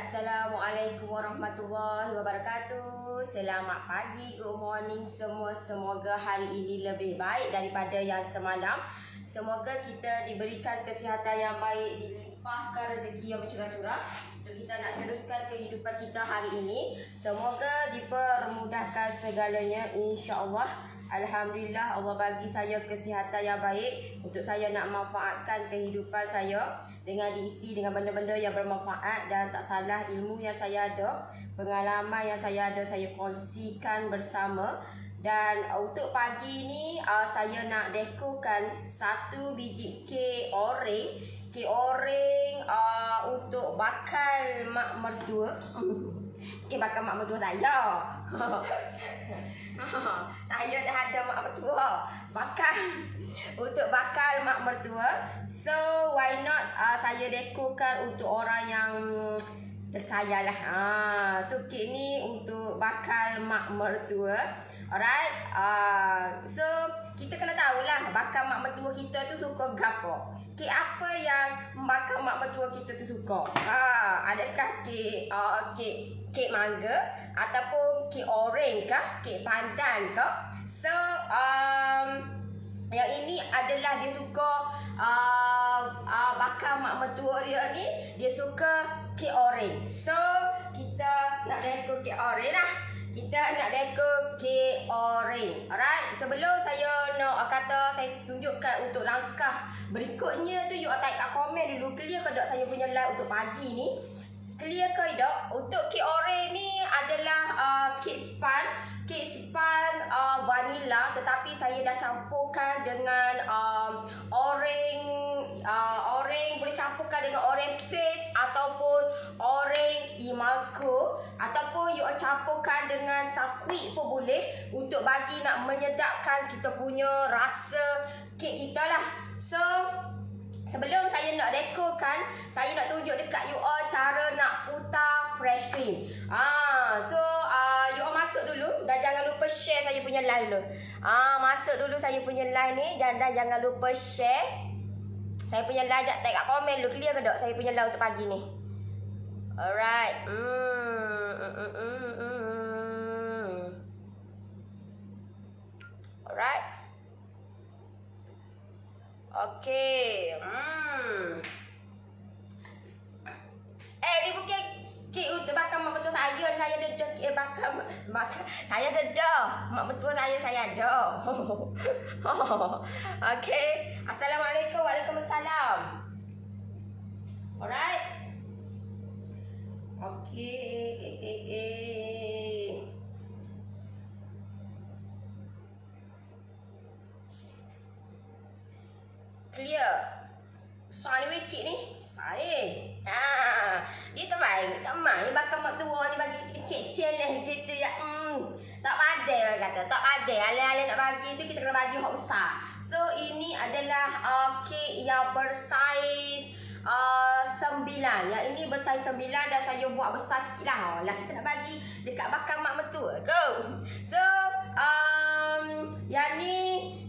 Assalamualaikum warahmatullahi wabarakatuh. Selamat pagi, good morning semua. Semoga hari ini lebih baik daripada yang semalam. Semoga kita diberikan kesihatan yang baik, dilimpahkan rezeki yang bercurah-curah untuk kita nak teruskan kehidupan kita hari ini. Semoga dipermudahkan segalanya, insya-Allah. Alhamdulillah, Allah bagi saya kesihatan yang baik untuk saya nak manfaatkan kehidupan saya dengan diisi dengan benda-benda yang bermanfaat, dan tak salah ilmu yang saya ada, pengalaman yang saya ada, saya kongsikan bersama. Dan untuk pagi ni saya nak dekorkan satu biji kek oreng. Kek oreng untuk bakal mak mertua. Bakal mak mertua saya. Saya dah ada mak mertua. Untuk bakal mak mertua. So why not saya dekorkan untuk orang yang tersayang lah. So kek ni untuk bakal mak mertua. Alright. So kita kena tahulah bakal mak mertua kita tu suka gapo. Kek apa yang bakal mak mertua kita tu suka? Adakah kek mangga ataupun kek oreng kah? Kek pandan kah? So yang ini adalah dia suka bakal mak mertua dia ni, dia suka kek oreng. So kita nak dekor kek oreng lah. Kita nak dekor kek oreng. Alright. Sebelum saya nak saya tunjukkan untuk langkah berikutnya tu, you type kat komen dulu, clear ke tak saya punya live untuk pagi ni? Clear ke tak? Untuk kek oreng ni adalah kek span. Kek span vanilla, tetapi saya dah campurkan dengan oreng boleh campurkan dengan oreng paste ataupun oreng imago, ataupun you campurkan dengan sakwik pun boleh, untuk bagi nak menyedapkan kita punya rasa kek kita lah. So sebelum saya nak dekorkan, saya nak tunjuk dekat you all cara nak putar fresh cream. So you all masuk dulu, dan jangan lupa share saya punya live dulu. Masuk dulu saya punya live ni, dan jangan lupa share saya punya live. Tag kat komen dulu, clear ke tak saya punya live untuk pagi ni? Alright. Alright. Okay. Ni bukan kek untuk bakal mak mertua saya. Saya ada kek bakal saya ada. Mak mertua saya ada. Okay. Assalamualaikum. Waalaikumsalam. Alright. Okay. Clear. Soal wikit ni saya. Dia teman bakal mak tua ni bagi kecil-kecil lah gitu ya. Tak pandai kata, tak pandai. Ale-ale nak bagi tu kita kena bagi hok besar. So ini adalah kek yang bersaiz 9. Yang ini bersaiz 9 dan saya buat besar sikit lah. Kita nak bagi dekat bakal mak mertua. Go. So yang ni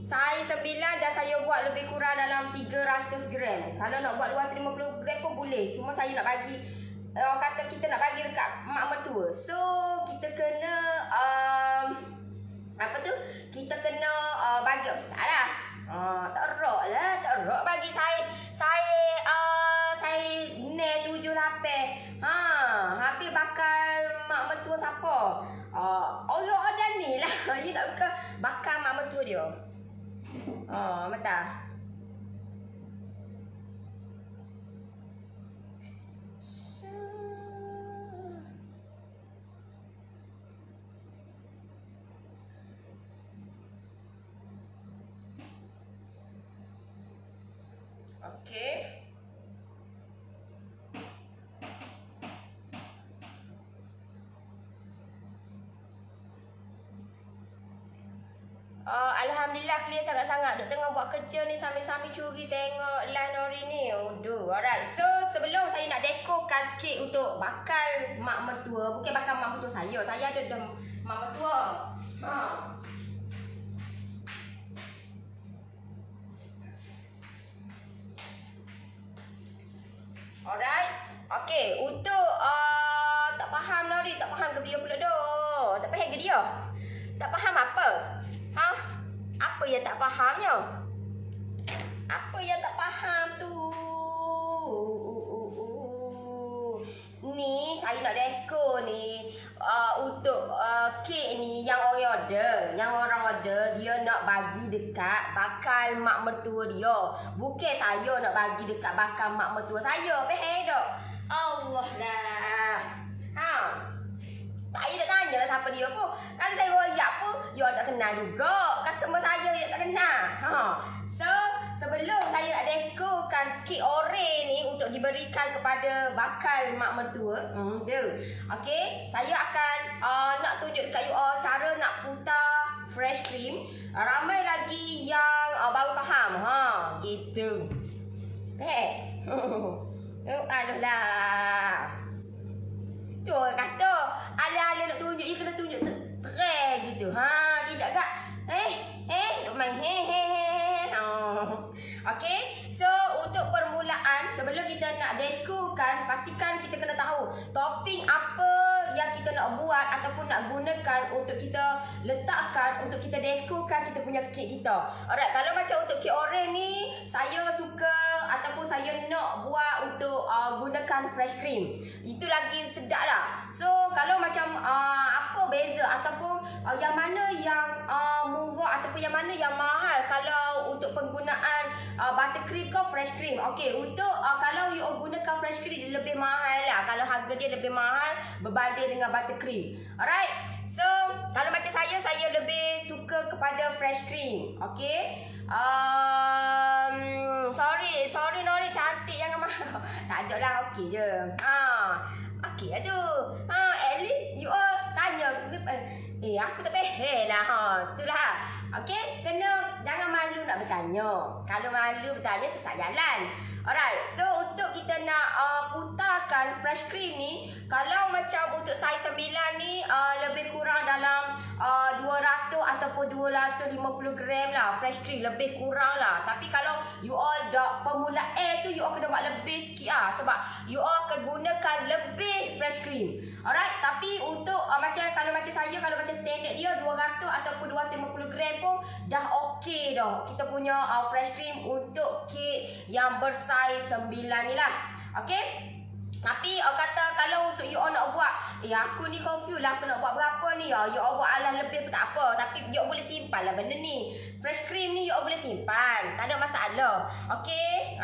saiz 9 dan saya buat lebih kurang dalam 300 gram. Kalau nak buat 250 gram pun boleh. Cuma saya nak bagi, kata kita nak bagi dekat mak mertua. So kita kena kita kena bagi besar lah. Teruk lah, teruk bagi saya ne 7 lapis. Habis bakal mak mertua siapa? Orang dah ni lah. You tak buka bakal mak mertua dia. Mata. Okay. Alhamdulillah clear sangat-sangat. Duk tengah buat kerja ni sambil-sambil curi tengok line Nori ni. Alright. So sebelum saya nak dekorkan kek untuk bakal mak mertua, bukan bakal mak mertua saya. Saya ada mak mertua. Alright. Okay, untuk faham ke dia pula dah. Tak faham ke dia? Tak faham apa? Ha? Apa yang tak fahamnya? Apa yang tak faham tu? Ni saya nak dekor ni untuk kek ni yang orang order. Yang orang order dia nak bagi dekat bakal mak mertua dia. Bukan saya nak bagi dekat bakal mak mertua saya. Faham tak? Allah lah. Ha. Saya tak tanya lah siapa dia pun. Kalau saya royak pun, dia tak kenal juga. Customer saya dia tak kenal. Ha. So, sebelum saya nak dekorkan kek oreh ni untuk diberikan kepada bakal mak mertua. Okay, saya akan nak tunjuk dekat you all cara nak putar fresh cream. Ramai lagi yang baru faham. Ha, gitu. Aduh lah. Tu orang kata, ala-ala nak tunjuk, you kena tunjuk terang gitu. Ha, tidak kak? Duk main Okay, so untuk permulaan, sebelum kita nak dekorkan, pastikan kita kena tahu topping apa yang kita nak buat ataupun nak gunakan untuk kita letakkan, untuk kita dekorkan kita punya kek kita. Alright, kalau macam untuk kek oreh ni, saya suka ataupun saya nak buat untuk gunakan fresh cream. Itu lagi sedap lah. So, kalau macam apa beza ataupun yang mana yang murah ataupun yang mana yang mahal kalau untuk penggunaan buttercream ke fresh cream. Okay, untuk kalau you gunakan fresh cream dia lebih mahal lah. Kalau harga dia lebih mahal berbanding dengan buttercream. Alright. So, kalau macam saya lebih suka kepada fresh cream. Okay. Sorry Nori, cantik jangan marah. Tak ada lah, okey je. Okey lah tu. At least you all tanya. Aku tak faham lah. Itulah. Okey, jangan malu nak bertanya. Kalau malu bertanya, sesat jalan. Alright, so untuk kita nak putarkan fresh cream ni, kalau macam untuk saiz 9 ni lebih kurang dalam 200 ataupun 250 gram lah fresh cream, lebih kurang lah. Tapi kalau you all dah permulaan tu, you all kena buat lebih sikit lah, sebab you all akan gunakan lebih fresh cream. Alright, tapi untuk kalau macam saya, kalau macam standard dia 200 ataupun 250 gram pun dah okey dah. Kita punya fresh cream untuk kek yang bersaiz 9 ni lah. Okay. Tapi kata kalau untuk you all nak buat, aku ni confused lah, aku nak buat berapa ni. You all buat alah lebih pun tak apa. Tapi you all boleh simpan lah benda ni. Fresh cream ni you all boleh simpan, tak ada masalah. Okay.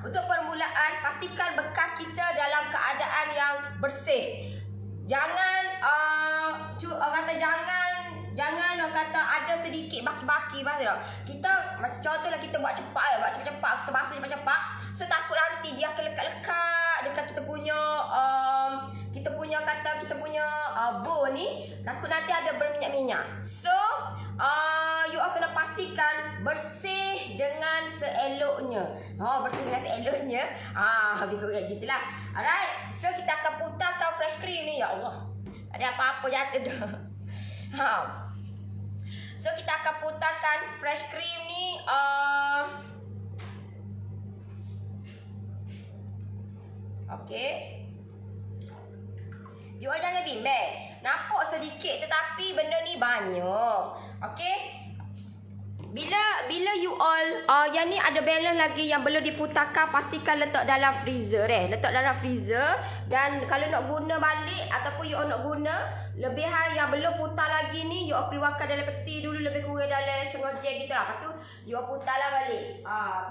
Untuk permulaan, pastikan bekas kita dalam keadaan yang bersih. Jangan Jangan kata ada sedikit baki-baki bahasa. Kita macam contohlah kita buat cepat, buat cepat-cepat, kita basuh cepat-cepat. So takut nanti dia akan lekat-lekat dekat kita punya bowl ni. Takut nanti ada berminyak-minyak. So you all kena pastikan bersih dengan seeloknya. Bersih dengan seeloknya. Habis kayak gitulah. Alright. So kita akan putarkan fresh cream ni. Ya Allah. Tak ada apa-apa jatuh dah. So kita akan putarkan fresh cream ni okay. You all jangan bimbang. Nampak sedikit tetapi benda ni banyak. Okay. Bila you all yang ni ada balance lagi yang belum diputarkan, pastikan letak dalam freezer letak dalam freezer. Dan kalau nak guna balik ataupun you all nak guna lebihan yang belum putar lagi ni, you all keluarkan dalam peti dulu, lebih kurang dalam setengah jam gitu lah. Lepas tu you all putarlah balik.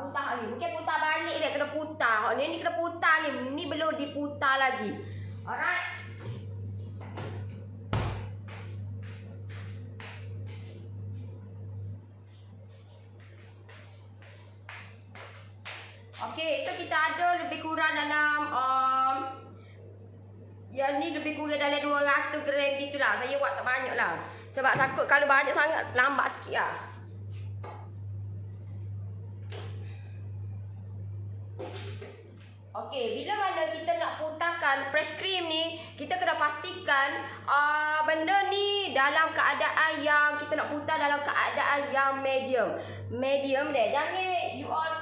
Putar ni bukan putar balik dia, kena putar. Ni kena putar ni belum diputar lagi. Alright. Okay, so kita ada lebih kurang dalam yang ni lebih kurang dalam 200 gram gitulah. Saya buat tak banyak lah, sebab takut kalau banyak sangat lambat sikit lah. Okay, bila mana kita nak putarkan fresh cream ni, kita kena pastikan benda ni dalam keadaan yang kita nak putar dalam keadaan yang medium deh. Jangan you all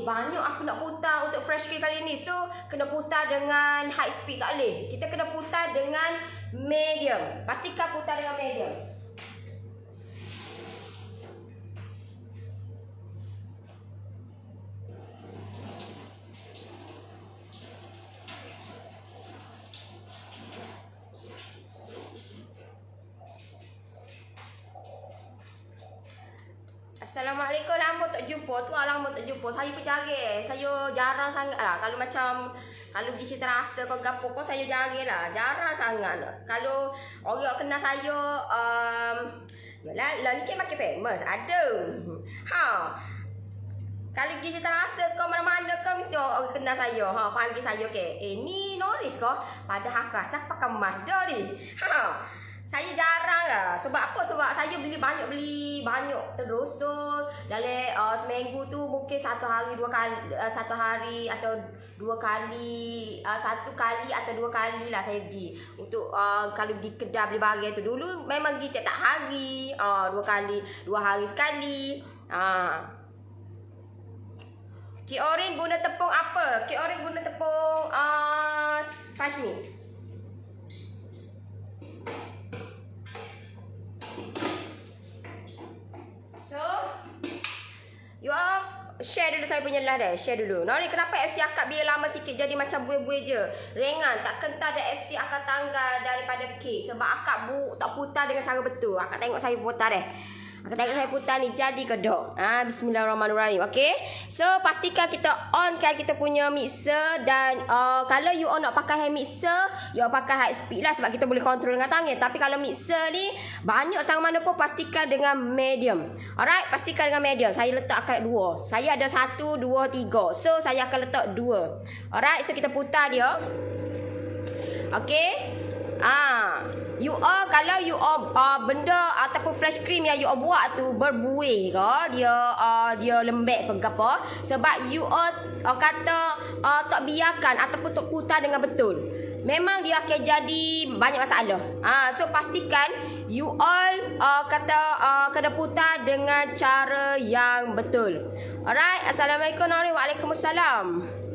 banyak aku nak putar untuk fresh cream kali ni. So kena putar dengan high speed tak boleh. Kita kena putar dengan medium. Pastikan putar dengan medium. Assalamualaikum, lama tak jumpa. Tu lama tak jumpa. Saya pun cari. Saya jarang sangat lah. Kalau pergi cerita rasa kau gapo kau, saya cari lah. Jarang sangat lah. Kalau orang kenal saya, yalah, ni kan makin famous. Ada. Kalau pergi cerita rasa kau mana-mana kau mesti orang kenal saya. Panggil saya ke. Ni Noris kau. Padahal aku rasa pakai Mazda ni. Saya jarang lah. Sebab apa? Sebab saya beli banyak terus. So dalam seminggu tu mungkin satu hari atau dua kali lah saya pergi. Untuk kalau pergi kedai beli barang tu, dulu memang pergi tiap hari, 2 hari sekali. Cik Orin guna tepung apa? Cik Orin guna tepung Pashmi. So, you all share dulu saya punya lah deh. Share dulu. Nori, kenapa FC akak bila lama sikit jadi macam buih-buih je? Ringan, tak kental dah FC akak tanggal daripada kek. Sebab akak tak putar dengan cara betul. Akak tengok saya putar deh. Akak tengok saya putar ni jadi ke dok? Bismillahirrahmanirrahim. Okay. So, pastikan kita on kan kita punya mixer. Dan kalau you all nak pakai hand mixer, you all pakai high speed lah. Sebab kita boleh kontrol dengan tangan. Tapi kalau mixer ni, banyak setengah mana pun pastikan dengan medium. Alright, pastikan dengan medium. Saya letak kat 2. Saya ada 1, 2, 3. So, saya akan letak 2. Alright, so kita putar dia. Okay. You all, kalau you all benda ataupun fresh cream yang you all buat tu berbuih ke, dia lembek ke apa, sebab you all kata tak biarkan ataupun tak putar dengan betul, memang dia akan jadi banyak masalah. So pastikan you all kena putar dengan cara yang betul. Alright, Assalamualaikum warahmatullahi wabarakatuh.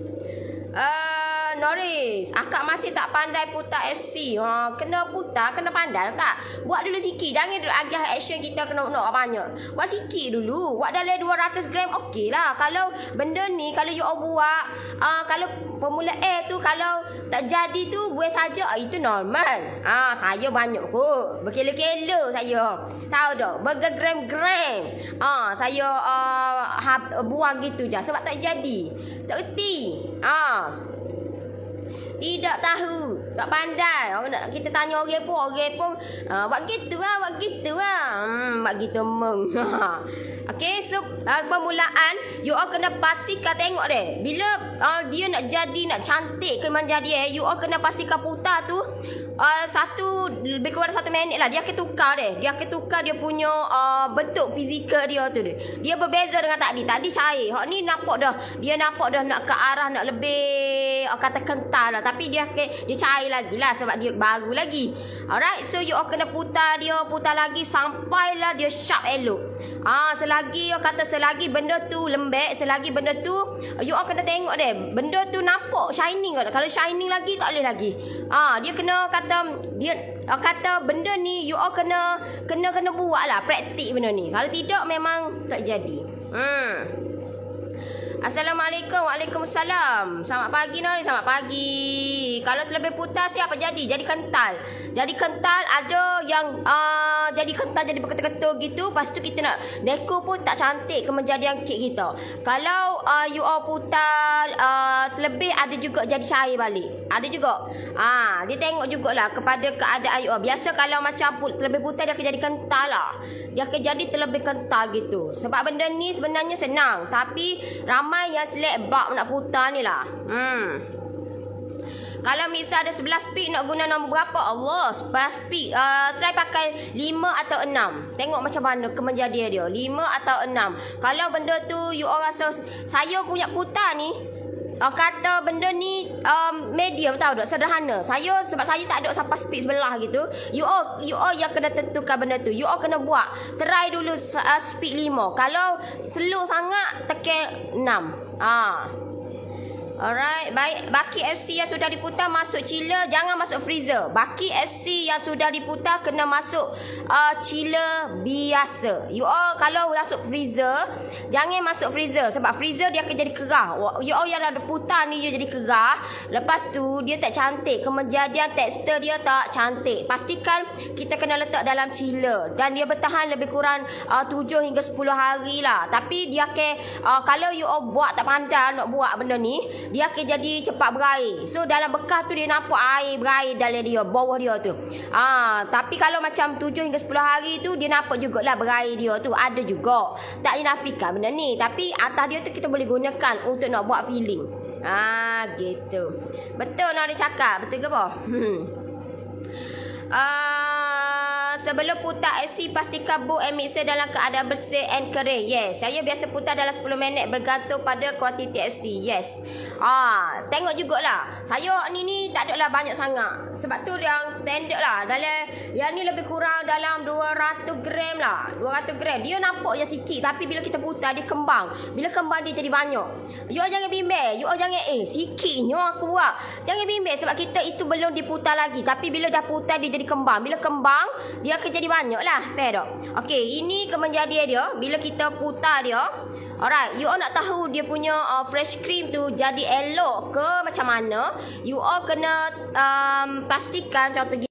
Noris, akak masih tak pandai putar FC. Kena putar, kena pandai kak. Buat dulu sikit. Jangan dulu agak action kita kena nak banyak. Buat sikit dulu. Buat dalam 200 gram okey lah. Kalau benda ni, kalau you all buat, kalau formula A tu kalau tak jadi tu buat saja, itu normal. Saya banyak kot. Berkilo-kilo saya. Tahu tak? Bergram-gram. Saya buang gitu je. Sebab tak jadi. Tak erti. Tidak tahu, tak pandai. Kita tanya orang pun buat gitu lah. Buat gitu meng. Okay, so permulaan you all kena pastikan tengok deh. Bila dia nak jadi, nak cantik ke menjadi you all kena pastikan putar tu lebih kurang 1 minit lah. Dia akan tukar deh. Dia akan tukar dia punya bentuk fizikal dia tu deh. Dia berbeza dengan tadi. Tadi cair. Hak ni nampak dah. Dia nampak dah nak ke arah nak lebih kata kental lah. Tapi dia cair lagi lah sebab dia baru lagi. Alright, so you all kena putar lagi sampailah dia sharp elok. Selagi benda tu lembek, selagi benda tu you all kena tengok deh. Benda tu nampak shining ke? Kalau shining lagi tak boleh lagi. Dia kata benda ni you all kena buat lah, praktik benda ni. Kalau tidak memang tak jadi. Assalamualaikum. Waalaikumsalam. Selamat pagi Nori. Selamat pagi. Kalau terlebih putar siapa jadi? Jadi kental. Jadi kental, ada yang jadi kental jadi berketul-ketul gitu. Lepas tu kita nak dekor pun tak cantik kemejadian kek kita. Kalau you all putar terlebih, ada juga jadi cair balik. Ada juga. Dia tengok jugalah kepada keadaan you all. Biasa kalau macam terlebih putar dia akan jadi kental lah. Dia akan jadi terlebih kental gitu. Sebab benda ni sebenarnya senang. Tapi ramai yang select bab nak putar ni lah. Kalau mixer ada 11 speed nak guna nombor berapa? Allah, 11 speed. Try pakai 5 atau 6. Tengok macam mana kemejadian dia. 5 atau 6. Kalau benda tu you all rasa saya punya putar ni kata benda ni medium tahu tak, sederhana. Sebab saya tak ada sampai speed sebelah gitu. You all yang kena tentukan benda tu. You all kena buat. Try dulu speed 5. Kalau slow sangat tekan 6. Alright, baik. Baki FC yang sudah diputar masuk chiller, jangan masuk freezer. Baki FC yang sudah diputar kena masuk chiller biasa. You all kalau masuk freezer, jangan masuk freezer sebab freezer dia akan jadi kerah. You all yang dah putar ni dia jadi kerah. Lepas tu dia tak cantik. Kejadian tekstur dia tak cantik. Pastikan kita kena letak dalam chiller dan dia bertahan lebih kurang 7 hingga 10 hari lah. Tapi dia akan kalau you all buat tak pandai nak buat benda ni, dia akan jadi cepat berair. So dalam bekas tu dia nampak air berair dalam dia, bawah dia tu. Tapi kalau macam 7 hingga 10 hari tu dia nampak jugalah berair dia tu. Ada juga. Tak dinafikan benda ni. Tapi atas dia tu kita boleh gunakan untuk nak buat filling. Gitu. Betul nak dia cakap. Betul ke apa? Sebelum putar AC pastikan bowl and mixer dalam keadaan bersih and kering. Yes, saya biasa putar dalam 10 minit bergantung pada kuantiti FC. Yes. Tengok jugalah. Saya ni tak adalah banyak sangat. Sebab tu yang standard lah. Dalam yang ni lebih kurang dalam 200 gram lah. 200 gram. Dia nampak je sikit tapi bila kita putar dia kembang. Bila kembang dia jadi banyak. You jangan bimbang. You jangan sikitnya aku buat. Jangan bimbang sebab kita itu belum diputar lagi. Tapi bila dah putar dia jadi kembang. Bila kembang dia akan jadi banyak lah. Fair tak? Okey, ini kejadian dia. Bila kita putar dia. Alright, you all nak tahu dia punya fresh cream tu jadi elok ke macam mana? You all kena pastikan contoh gini.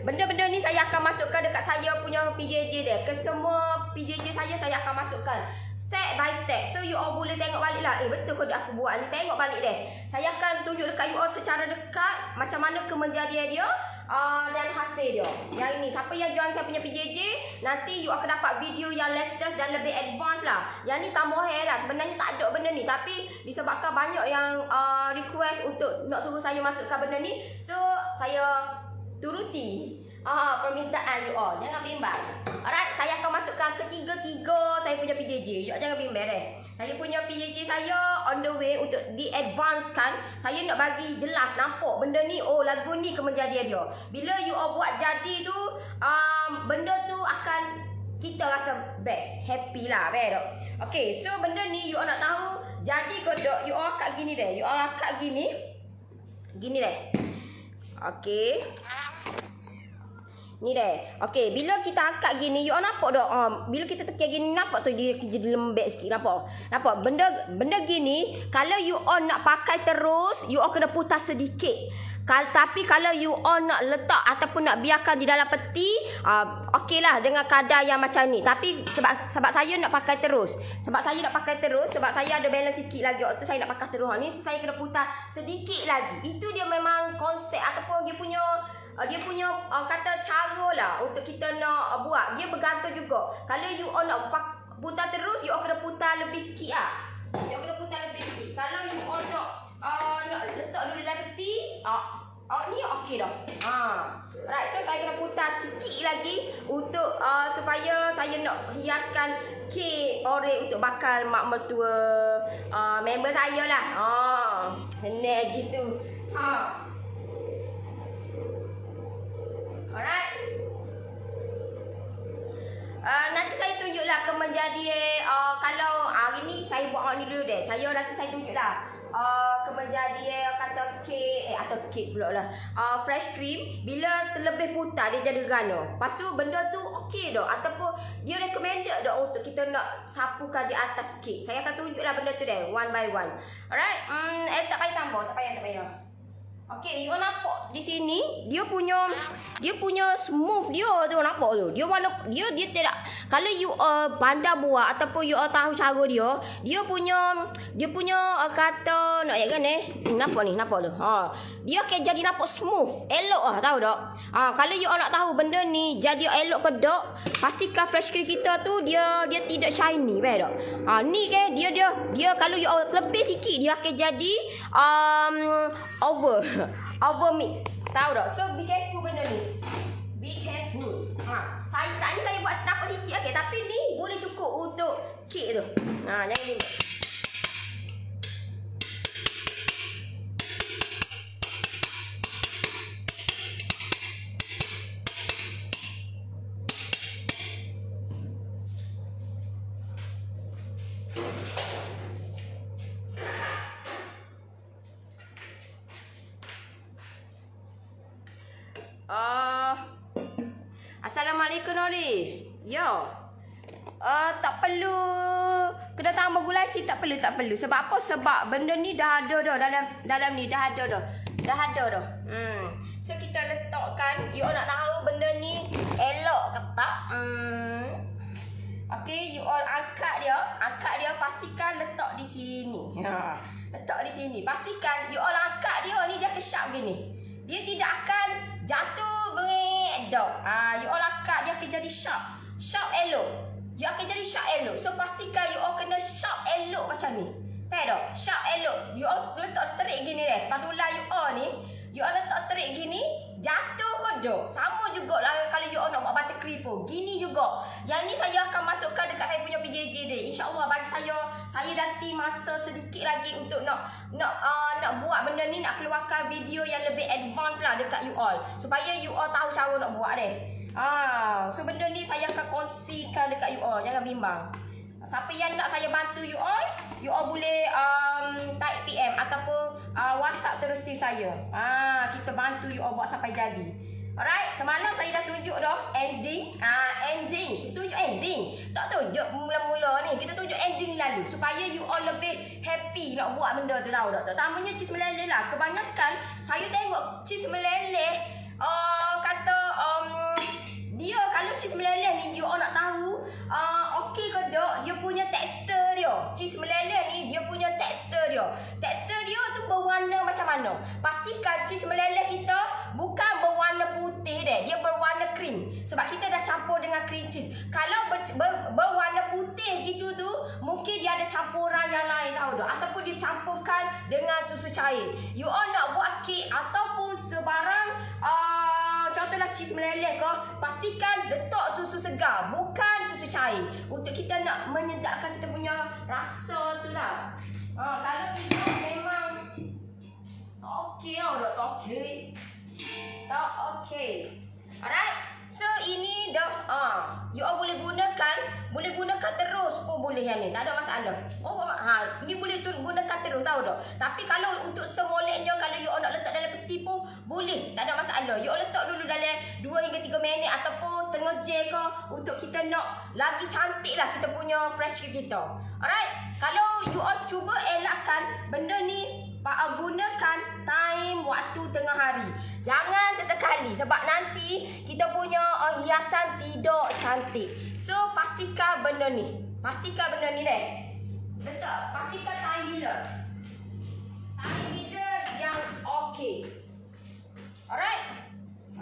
Benda-benda ni saya akan masukkan dekat saya punya PJJ dia. Ke semua PJJ saya akan masukkan. Step by step. So you all boleh tengok balik lah. Betul ke aku buat ni? Tengok balik deh. Saya akan tunjuk dekat you all secara dekat macam mana kejadian dia dan hasil dia. Yang ini siapa yang join saya punya PJJ, nanti you akan dapat video yang latest dan lebih advance lah. Yang ni tambahan lah. Sebenarnya tak ada benda ni, tapi disebabkan banyak yang request untuk nak suruh saya masukkan benda ni, so saya turuti permintaan you all. Jangan bimbang. Alright, saya akan masukkan ketiga-tiga saya punya PJJ. You jangan bimbang deh. Saya punya PJJ saya on the way untuk di-advancekan. Saya nak bagi jelas nampak benda ni, lagu ni kejadian dia. Bila you all buat jadi tu, benda tu akan kita rasa best, happy lah, betul. Okay, so benda ni you all nak tahu jadi ke tak, you all akak gini deh. You all akak gini deh. Okay. Ni deh. Okey, bila kita angkat gini, you all nampak tak? Bila kita tekan gini, nampak tu dia jadi lembek sikit, nampak? Nampak? Benda gini, kalau you all nak pakai terus, you all kena putar sedikit. Tapi kalau you all nak letak ataupun nak biarkan di dalam peti, okeylah dengan kadar yang macam ni. Tapi sebab saya nak pakai terus. Sebab saya ada balance sikit lagi. Waktu saya nak pakai terus ni, saya kena putar sedikit lagi. Itu dia memang konsep ataupun dia punya kata cara lah untuk kita nak buat. Dia bergantung juga. Kalau you all nak putar terus, you all kena putar lebih sikit lah. You all kena putar lebih sikit. Kalau you all nak letak dulu dalam peti, ni okey dah. Right, so saya kena putar sikit lagi untuk supaya saya nak hiaskan kek orek untuk bakal mak mertua member saya lah. Senang gitu. Alright. Nanti saya tunjuklah kejadian kalau hari ni saya buat ni dulu deh. Nanti saya tunjuklah kejadian kata kek atau kek pula lah. Fresh cream bila terlebih putar dia jadi gano. Lepas tu benda tu okey dah ataupun dia recommended dah untuk kita nak sapukan di atas kek. Saya akan tunjuklah benda tu deh one by one. Alright. Tak payah tambah, tak payah. Okey, you nampak di sini dia punya smooth dia tu, nampak tu. Dia tidak, kalau you pandai buat ataupun you tahu cara dia punya kata nak kan nampak tu. Dia akan jadi nampak smooth, elok lah, tahu tak? Kalau you nak tahu benda ni jadi elok ke tak, pastikan fresh cream kita tu dia tidak shiny, betul tak? Ni ke dia kalau you lebih sikit dia akan jadi over mix, tahu tak? So be careful benda ni. Be careful. Saya buat nampak sikit okey, tapi ni boleh cukup untuk kek tu. Jangan ni. ikut Noris. Ya. Tak perlu kena tambah gula isi, tak perlu. Sebab apa? Sebab benda ni dah ada dah dalam ni dah ada dah. So kita letakkan, you all nak tahu benda ni elok ke tak? Okey, you all angkat dia, pastikan letak di sini. Letak di sini. Pastikan you all angkat dia ni, dia akan sharp gini. Dia tidak akan jatuh beredok. You all angkat dia akan jadi sharp. Sharp elok. You akan jadi sharp elok. So pastikan you all kena sharp elok macam ni. Faham tak? Sharp elok. You all letak straight gini deh. Sepatutlah you all ni, you all letak straight gini, jatuh kodok. Sama jugalah kalau you all nak buat butter cream. Gini juga. Yang ni saya akan masukkan dekat saya punya PJJ dia. InsyaAllah bagi saya nanti masa sedikit lagi untuk nak buat benda ni, nak keluarkan video yang lebih advance lah dekat you all. Supaya you all tahu cara nak buat deh. So benda ni saya akan kongsikan dekat you all. Jangan bimbang. Siapa yang nak saya bantu you all boleh type PM ataupun WhatsApp terus tim saya. Kita bantu you all buat sampai jadi. Alright, semalam saya dah tunjuk dah ending. Ending. Tunjuk ending. Tak tunjuk mula-mula ni. Kita tunjuk ending lalu supaya you all lebih happy nak buat benda tu, tahu tak? Terutamanya cheese meleleh lah. Kebanyakan saya tengok cheese meleleh dia kalau cheese meleleh ni you all nak tahu okey ke tak, dia punya tekstur dia. Cheese meleleh ni dia punya tekstur dia. Tekstur dia tu berwarna macam mana? Pastikan cheese meleleh kita bukan berwarna putih deh, dia berwarna krim. Sebab kita dah campur dengan cream cheese. Kalau berwarna putih gitu tu, mungkin dia ada campuran yang lain, tahu tak? Ataupun dia campurkan dengan susu cair. You all nak buat kek ataupun sebarang contohlah cheese meleleh ke, pastikan letak susu segar, bukan susu cair. Untuk kita nak menyedapkan kita punya rasa tu lah. Kalau kita memang tak okey tau, tak okey. Alright. So ini dah you all boleh gunakan terus pun boleh yang ni. Tak ada masalah. Ni boleh gunakan terus, tahu tak? Tapi kalau untuk semoleknya, kalau you all nak letak dalam peti pun boleh, tak ada masalah. You all letak dulu dalam 2 hingga 3 minit ataupun setengah jam ke, untuk kita nak lagi cantik lah kita punya fresh cake kita. Alright. Kalau you all cuba elakkan benda ni, gunakan time waktu tengah hari. Jangan sesekali, sebab nanti kita punya hiasan tidak cantik. So pastikan benda ni. Deh. Letak, pastikan time bila. Time bila yang okey. Alright.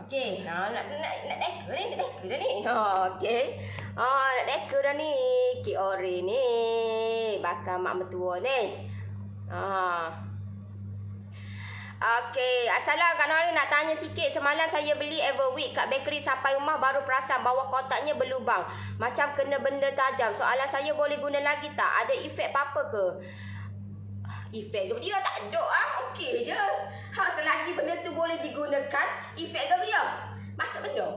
Okey. Nak dekor dah ni. Okey. Nak dekor dah ni. Kek oreh ni. Bakal mak mertua ni. Okey, Assalamualaikum Kak Nori, nak tanya sikit. Semalam saya beli Everweek kat bakery, sampai rumah baru perasan bawah kotaknya berlubang, macam kena benda tajam. Soalan saya, boleh guna lagi tak? Ada efek apa ke? Efek ke dia? Tak ada okey je. Selagi benda tu boleh digunakan, efek ke dia? Masak benda?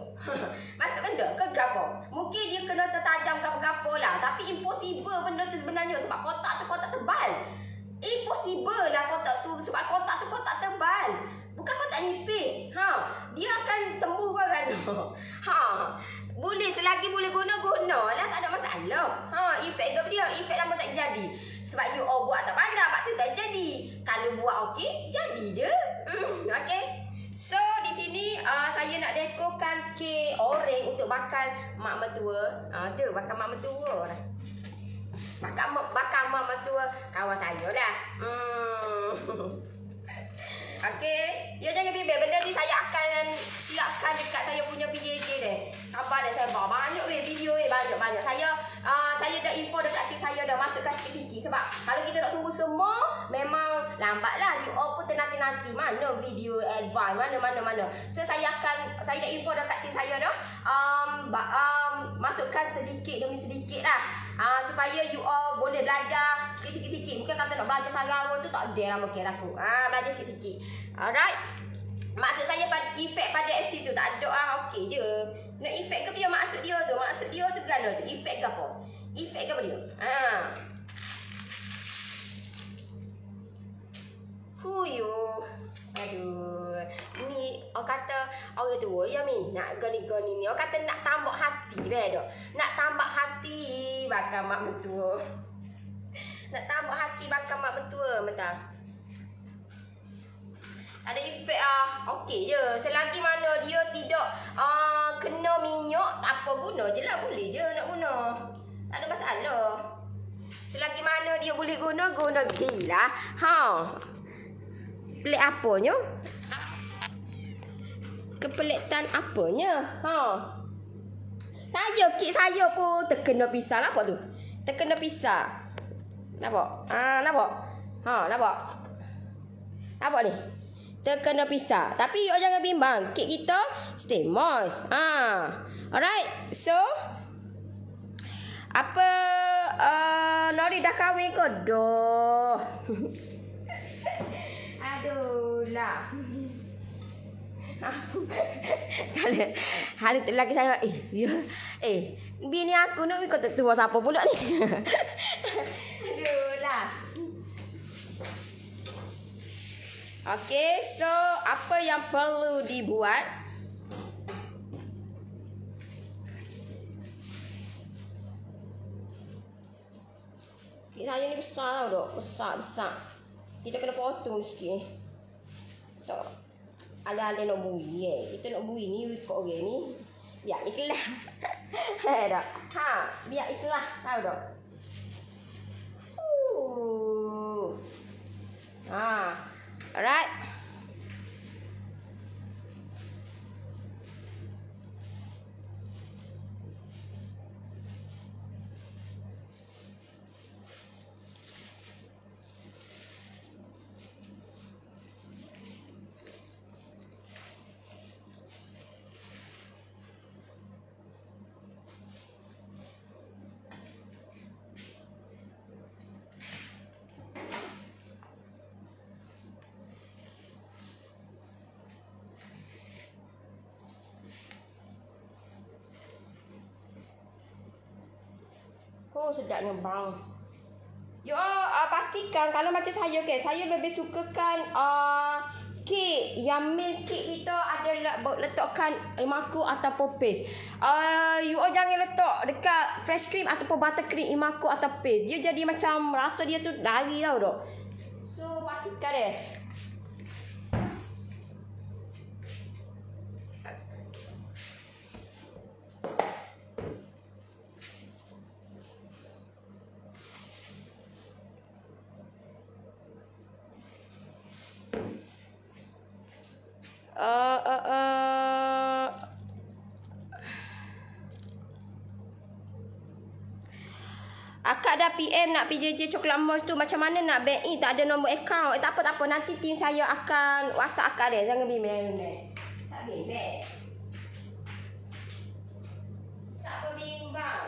Masak benda ke gapo? Mungkin dia kena tertajam gapo-gapo lah. Tapi impossible benda tu sebenarnya, sebab kotak tu kotak tebal. Impossible lah kotak tu, sebab kotak tu kotak tebal, bukan kotak nipis. Dia akan tembus kan. Boleh, selagi boleh guna lah, tak ada masalah. Efek ke dia? Efek lama tak jadi. Sebab you all buat tak pandai, sebab tu tak jadi. Kalau buat okey, jadi je. Okey. So di sini saya nak dekorkan kek oreng untuk bakal mak mertua. Bakal mak mertua lah. Bakal mak mertua kawan saya lah. Okey. Ya, jangan bimbang. Benda ni saya akan siapkan dekat saya punya PJJ deh. Sabar deh, saya bawa banyak video banyak. Saya dah info dekat tim saya dah, masukkan sikit-sikit. Sebab kalau kita nak tunggu semua, memang lambat lah. You all pun nanti mana video advance, mana. So saya dah info dekat tim saya dah. Masukkan sedikit demi sedikit lah. Supaya you all boleh belajar sikit-sikit. Mungkin kata nak belajar sekarang tu tak ada lah mungkin aku. Belajar sikit-sikit. Alright. Maksud saya efek pada FC tu tak ada okey je. Nak efek ke dia maksud dia tu? Maksud dia tu gala tu. Efek ke apa? Efek ke apa dia? Huyu. Aduh. Ni Orang kata orang tua ya minat gani-gani ni. Orang kata nak tambah hati dah. Nak tambah hati bakal mak mentua. Nak tambah hati bakal mak mentua betul. Ada efek okey je. Selagi mana dia tidak kena minyak, tak apa guna je lah. Boleh je nak guna. Tak ada masalah. Selagi mana dia boleh guna gila. Pelik apanya? Kepelitan apanya? Saya pun terkena pisah lah apa tu? Terkena pisah. Nampak? Nampak? Nampak? Nampak ni? Terkena pisah. Tapi you jangan bimbang. Kek kita stay moist. Alright. So, apa Nori dah kahwin ke? Dah. Aduh lah. Hari tu lagi saya bini aku nak ikut tua siapa pula ni. Aduh lah. Okay, so apa yang perlu dibuat? Okay, saya ni besar tau dok. Besar. Kita kena potong sikit ni. Tak. Ala-ala nak bui Kita nak bui ni ikut orang ni. Biar ikhlas. Dah. Biar ikhlas. Tahu tak? Alright. Sedapnya bang. Pastikan kalau macam saya saya lebih sukakan kek yang milk cake kita ada letakkan imaku ataupun paste. You jangan letak dekat fresh cream ataupun buttercream imaku atau paste. Dia jadi macam rasa dia tu lari tau dok. So pastikan deh. Akak dah PM nak PJJ Coklat Moist tu. Macam mana nak bank in? Tak ada nombor akaun. Tak apa. Nanti tim saya akan WhatsApp akak dia. Jangan bimbang. Tak bimbang. Tak apa bimbang.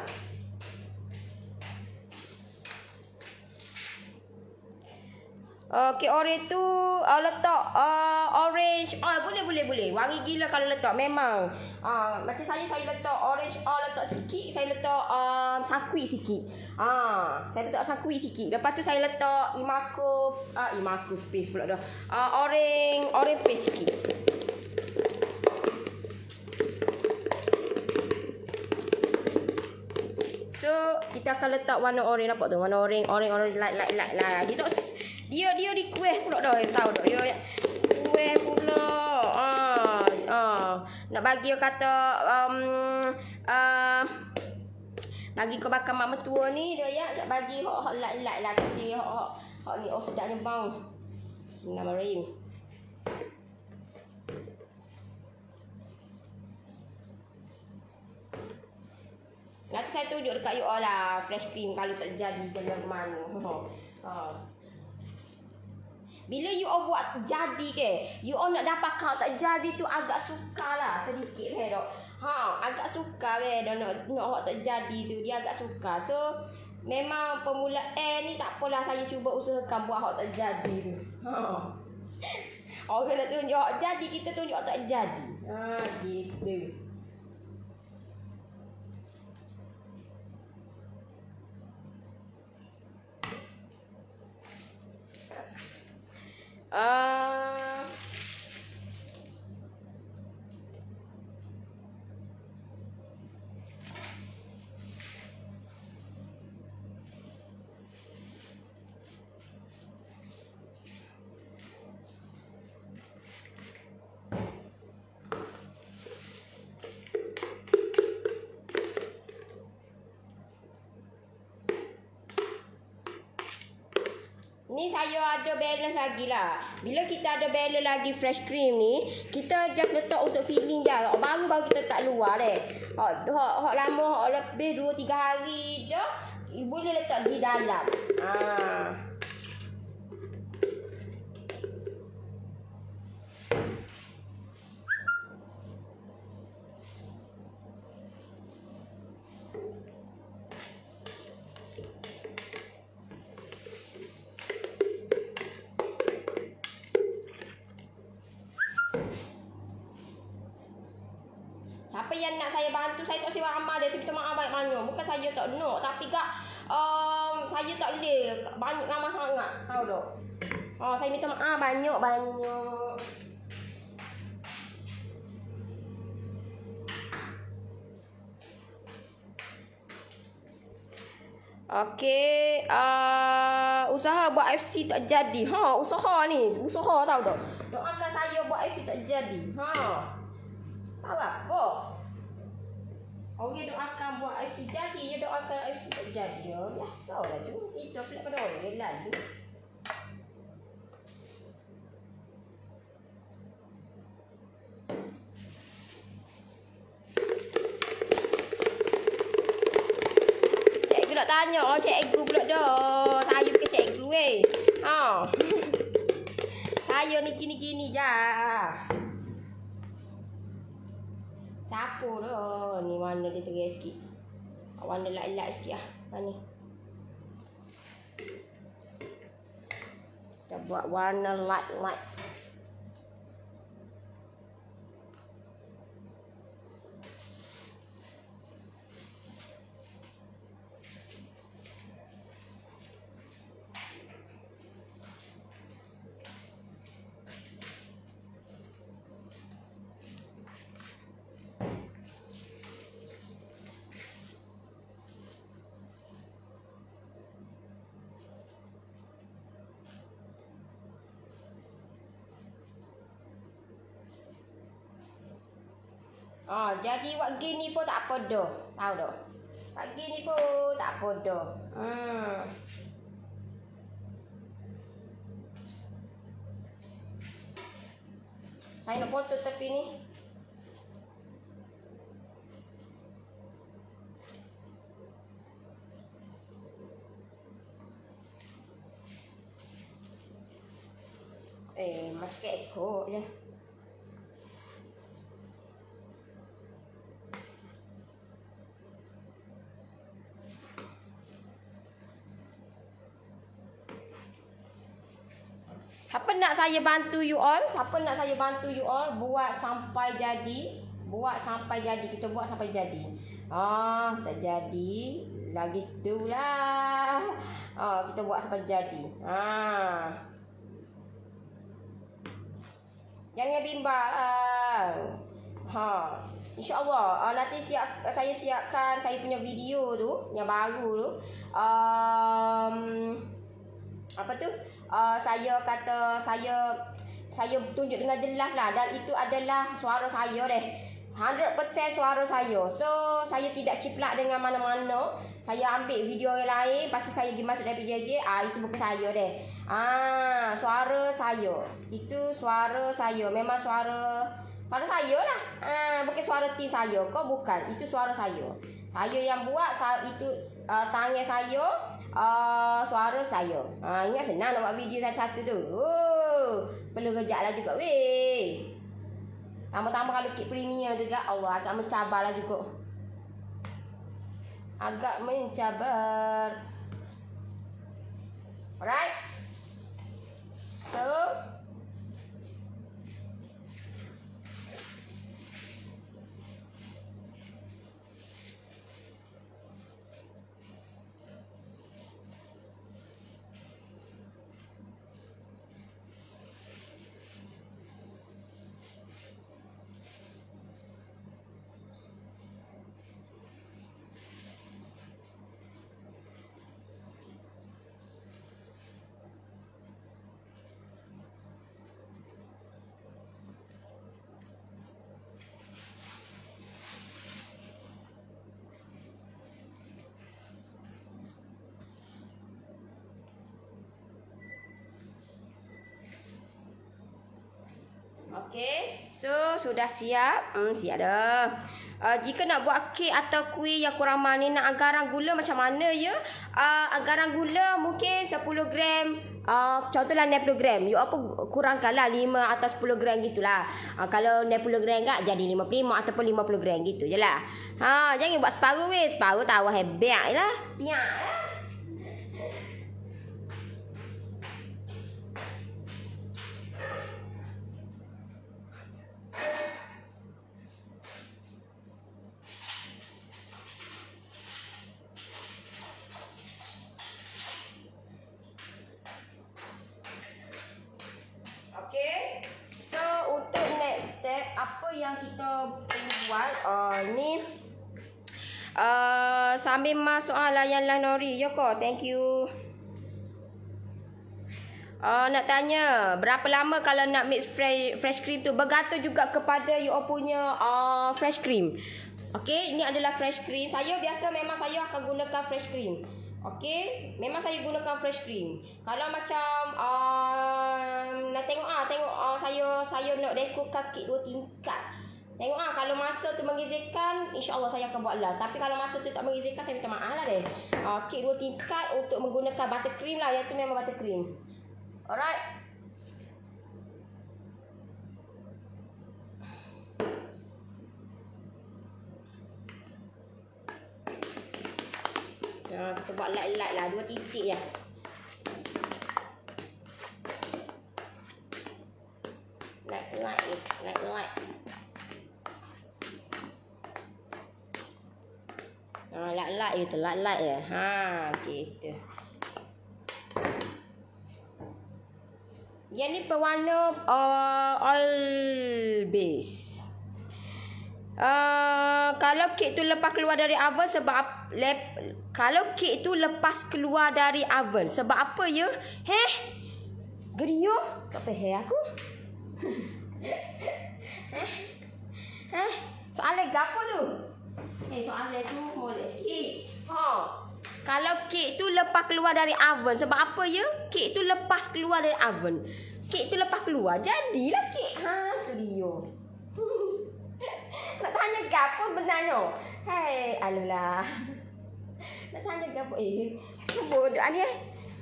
Kek orange tu letak orange. Boleh. Wangi gila kalau letak memang. Macam saya letak orange letak sikit. Saya letak sakui sikit. Saya letak sakui sikit. Lepas tu saya letak imaku paste pula dah. Orange paste sikit. So kita akan letak warna orange. Nampak tu? Warna orange light lah. Dia request pula dah. Tahu tak? Dia request pula. Nak bagi kata bagi kau bakal mak mentua ni dia ya. Nak bagi hok light lah. Kasi hok ni sedapnya bang. Bismillahirrahmanirrahim. Nanti saya tunjuk dekat you all lah fresh cream kalau tak jadi jalan ke mana. Bila you all buat jadi you all nak dapat kau tak jadi tu agak sukar lah sedikit dok. Agak sukar nak hok tak jadi tu dia agak sukar. So memang permulaan ni tak apalah saya cuba usahakan buat hok tak jadi tu. Orang nak tunjuk hok jadi kita tunjuk hok tak jadi. Gitu. Ni saya ada balance lagi lah. Bila kita ada balance lagi fresh cream ni, kita just letak untuk filling je. Baru-baru kita tak luar deh. Hak lama, hak lebih 2-3 hari je, boleh letak di dalam. Siapa yang nak saya bantu, saya tak sewa amal dia. Saya minta maaf banyak-banyak. Bukan saya tak nak, tapi kak saya tak boleh banyak ramai sangat. Tahu tak? Saya minta maaf banyak-banyak. Okey, usaha buat FC tak jadi. Usaha ni, usaha tahu tak? Doakan saya buat FC tak jadi. Tahu apa? Orang doakan buat FC jadi, dia doakan FC tak jadi. Biasalah tu. Kita pelik pada orang lalu. Cikgu nak tanya, cikgu pula dah. Saya bukan cikgu Saya ni gini-gini je. Campur dah. Ni warna dia terai sikit. Warna light-light sikit lah. Ni. Kita buat warna light-light. Jadi buat gini pun tak apa dah. Tahu tak? Buat gini pun tak apa dah. Saya nak potong tepi ni. Masuk ekor je. Siapa nak saya bantu you all? Siapa nak saya bantu you all buat sampai jadi? Buat sampai jadi. Kita buat sampai jadi. Tak jadi. Lagi tu lah. Kita buat sampai jadi. Jangan bimbang. InsyaAllah nanti saya siapkan saya punya video tu yang baru tu. Apa tu? Saya kata saya tunjuk dengan jelas lah, dan itu adalah suara saya deh. 100% suara saya. So saya tidak ciplak dengan mana-mana. Saya ambil video yang lain, lepas tu saya pergi masuk dari PJJ. Itu bukan saya deh. Suara saya. Itu suara saya. Memang suara saya lah. Bukan suara tim saya. Kau bukan. Itu suara saya. Saya yang buat. Itu tangan saya. Suara saya. Ingat senang nak buat video satu-satu tu. Perlu kejap lah juga weh. Tambah-tambah kalau kit premier tu juga, Allah agak mencabar lah juga. Agak mencabar. Alright. So Okey, so sudah siap. Siap dah. Jika nak buat kek atau kuih yang kurang manis, nak anggaran gula macam mana ya? Anggaran gula mungkin 10 gram. Contohlah 60 gram. You apa kurangkanlah 5 atau 10 gram gitulah. Kalau 60 gram enggak jadi 55 ataupun 50 gram gitu je lah. Jangan buat separuh weh. Separuh tahu hebat lah. Piak lah. Okay, so untuk next step apa yang kita perlu buat ni sambil masuk layan Nori ya ko, thank you. Nak tanya berapa lama kalau nak mix fresh cream tu, bergantung juga kepada you punya fresh cream. Okay, ini adalah fresh cream. Saya memang saya akan gunakan fresh cream. Okey, memang saya gunakan fresh cream. Kalau macam nak tengok saya nak dekorkan kek 2 tingkat. Tengok kalau masa tu mengizinkan, insya-Allah saya akan buatlah. Tapi kalau masa tu tak mengizinkan, saya minta maaf lah deh. Kek 2 tingkat untuk menggunakan buttercream lah, iaitu memang buttercream. Alright. Kita buat light lah, 2 titik je. Light. Light je tu, light je. Gitu. Yang ni pewarna oil base. Kalau kek tu lepas keluar dari oven kalau kek tu lepas keluar dari oven sebab apa ya? Gerio tak faham aku. Soalan gapo tu? Soalan tu molek sikit. Kalau kek tu lepas keluar dari oven sebab apa ya? Kek tu lepas keluar dari oven. Kek tu lepas keluar jadilah kek. Tu dia. Nak tanya gapo benarnya? Alulah. Nak tanya gapo bodoh ni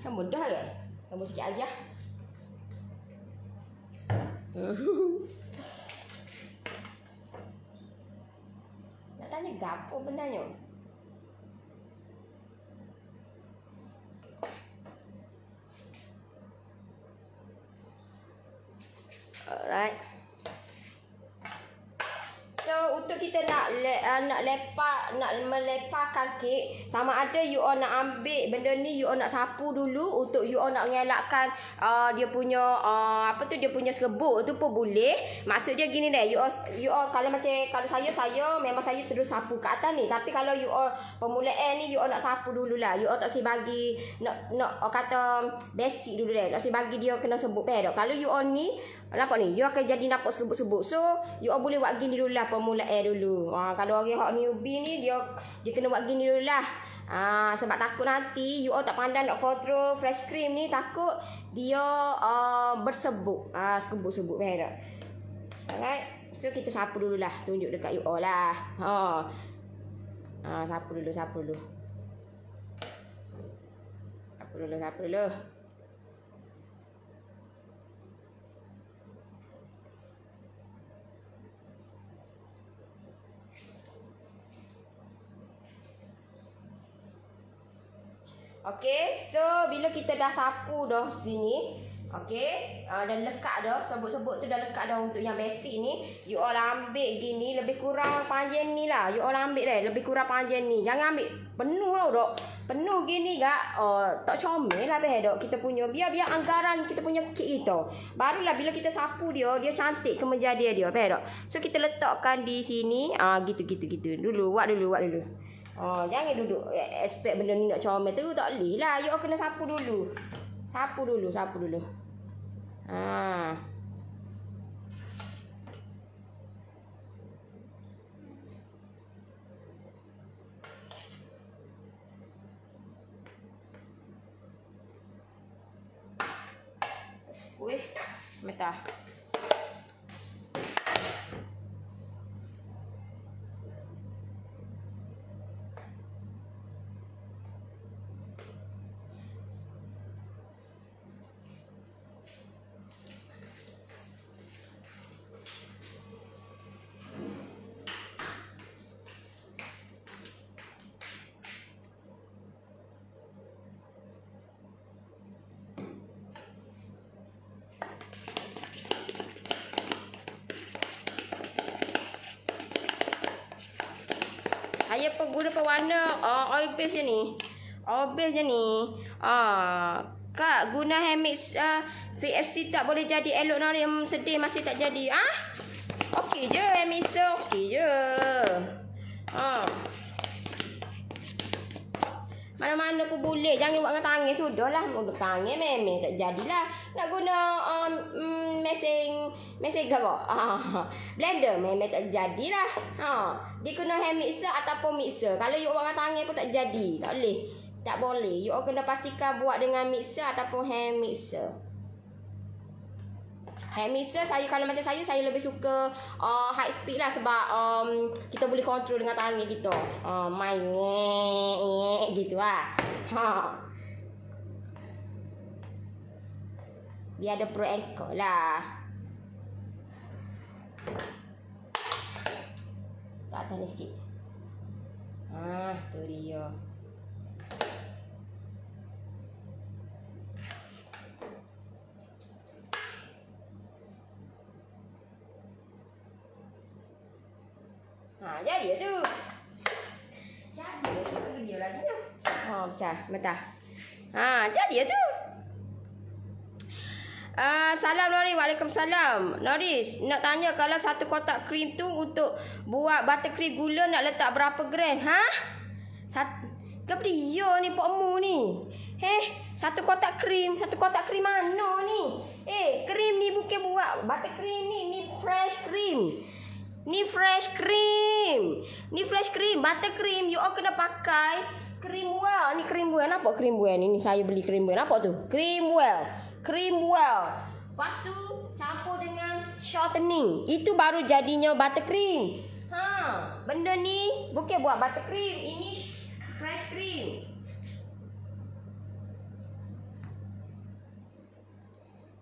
bodoh ke? Kamu sikit aja. Nak tanya gapo benarnya? Alright. So untuk kita nak melepaskan kek, sama ada you all nak ambil benda ni, you all nak sapu dulu untuk you all nak mengelakkan dia punya dia punya serbuk tu pun boleh. Maksud dia gini deh, you all kalau macam kalau saya memang saya terus sapu kat atas ni, tapi kalau you all permulaan ni you all nak sapu dululah. You all tak si bagi nak kata basic dulu deh. Tak si bagi dia kena serbuk pedok. Kalau you all ni nampak ni, you akan jadi nampak serbuk-serbuk. So, you all boleh buat gini dulu lah, permulaan dulu. Kalau orang hak newbie ni, dia kena buat gini dulu lah. Sebab takut nanti, you all tak pandai nak control fresh cream ni, takut dia berserbuk. Serbuk-serbuk merah. Alright. So, kita sapu dulu lah. Tunjuk dekat you all lah. Sapu dulu. Sapu dulu. Okey, so bila kita dah sapu dah sini, okey, dah lekat dah, serbuk-serbuk tu dah lekat dah untuk yang basic ni, you all ambil gini lebih kurang panjang ni lah. You all ambil deh lebih kurang panjang ni. Jangan ambil penuh tau dok. Penuh gini gak tak comel lah dok. Kita punya biar anggaran kita punya kek itu. Barulah bila kita sapu dia cantik kemenjadian dia dok. So kita letakkan di sini gitu. Dulu buat dulu. Jangan duduk expect benda ni nak comel tu, tak boleh lah. You kena sapu dulu. Sapu dulu. Wih, metah. guna pewarna oil base je ni. Oil base je ni. Kak guna Hemix VFC tak boleh jadi elok Nori, sedih masih tak jadi. Okey je Hemix, okey je. Mana-mana pun boleh. Jangan buat dengan tangan. Sudahlah. Buat tangan memang tak jadilah. Nak guna mesin apa? Blender memang tak jadilah. Dia kena hand mixer ataupun mixer. Kalau you buat dengan tangan pun tak jadi. Tak boleh. Tak boleh. You kena pastikan buat dengan mixer ataupun hand mixer. Hand mixer kalau macam saya lebih suka high speed lah, sebab kita boleh control dengan tangan kita. Main gitu lah. Dia ada pro and con lah. Tak atas ni sikit. Tu dia. Jadi tu. Jadi dia lagi tu. Pecah, betah. Jadi tu. Salam Nori, waalaikumsalam. Noris, nak tanya kalau satu kotak krim tu untuk buat buttercream gula nak letak berapa gram? Kepada dia ni pokmu ni. Satu kotak krim mana ni? Krim ni bukan buat buttercream ni fresh cream. Ni fresh cream. Buttercream you all kena pakai cream well. Ni cream well. Nampak cream well ni? Ni saya beli cream well. Nampak tu? Cream well. Lepas tu campur dengan shortening. Itu baru jadinya buttercream. Benda ni bukan buat buttercream. Ini fresh cream.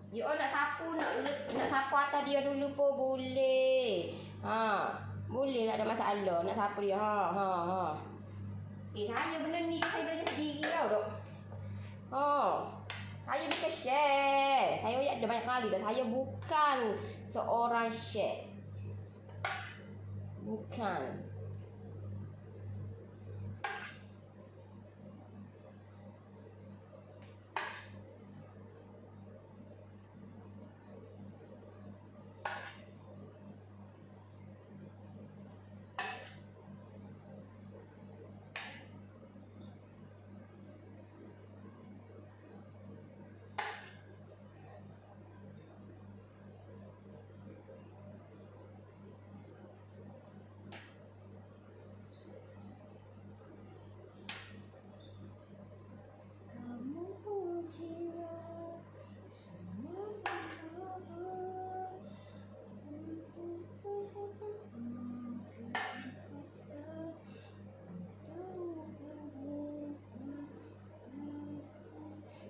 You all nak sapu atas dia dulu pun boleh. Boleh, tak ada masalah nak sapu dia. Saya benda ni saya belajar sendiri tau dok. Saya bukan share. Saya ada banyak kali dah. Saya bukan seorang share. Bukan.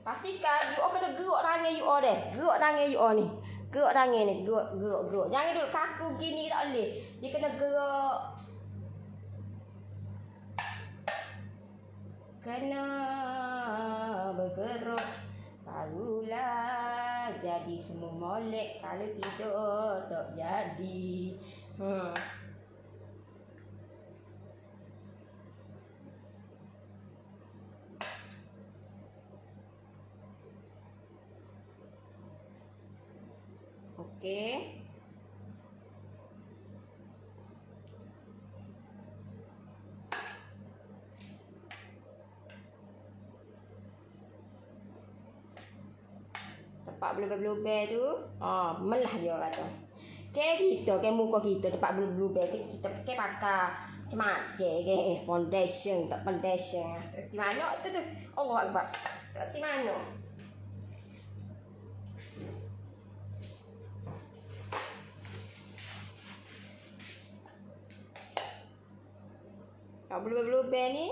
Pastikan you all kena gerak tangan you all deh. Gerak tangan you all ni. Gerak tangan ni. Gerak. Jangan duduk kaku gini tak boleh. Dia kena gerak. Kena bergerak. Barulah jadi semua molek. Kalau tidak tak jadi. Okey. Tempat blue-blue tu, melah dia kata. Kita ke muka kita tempat blue-blue kita pakai semacam ke foundation, tak foundation. Di mana tu? Allah Akbar. Di mana? Blue ni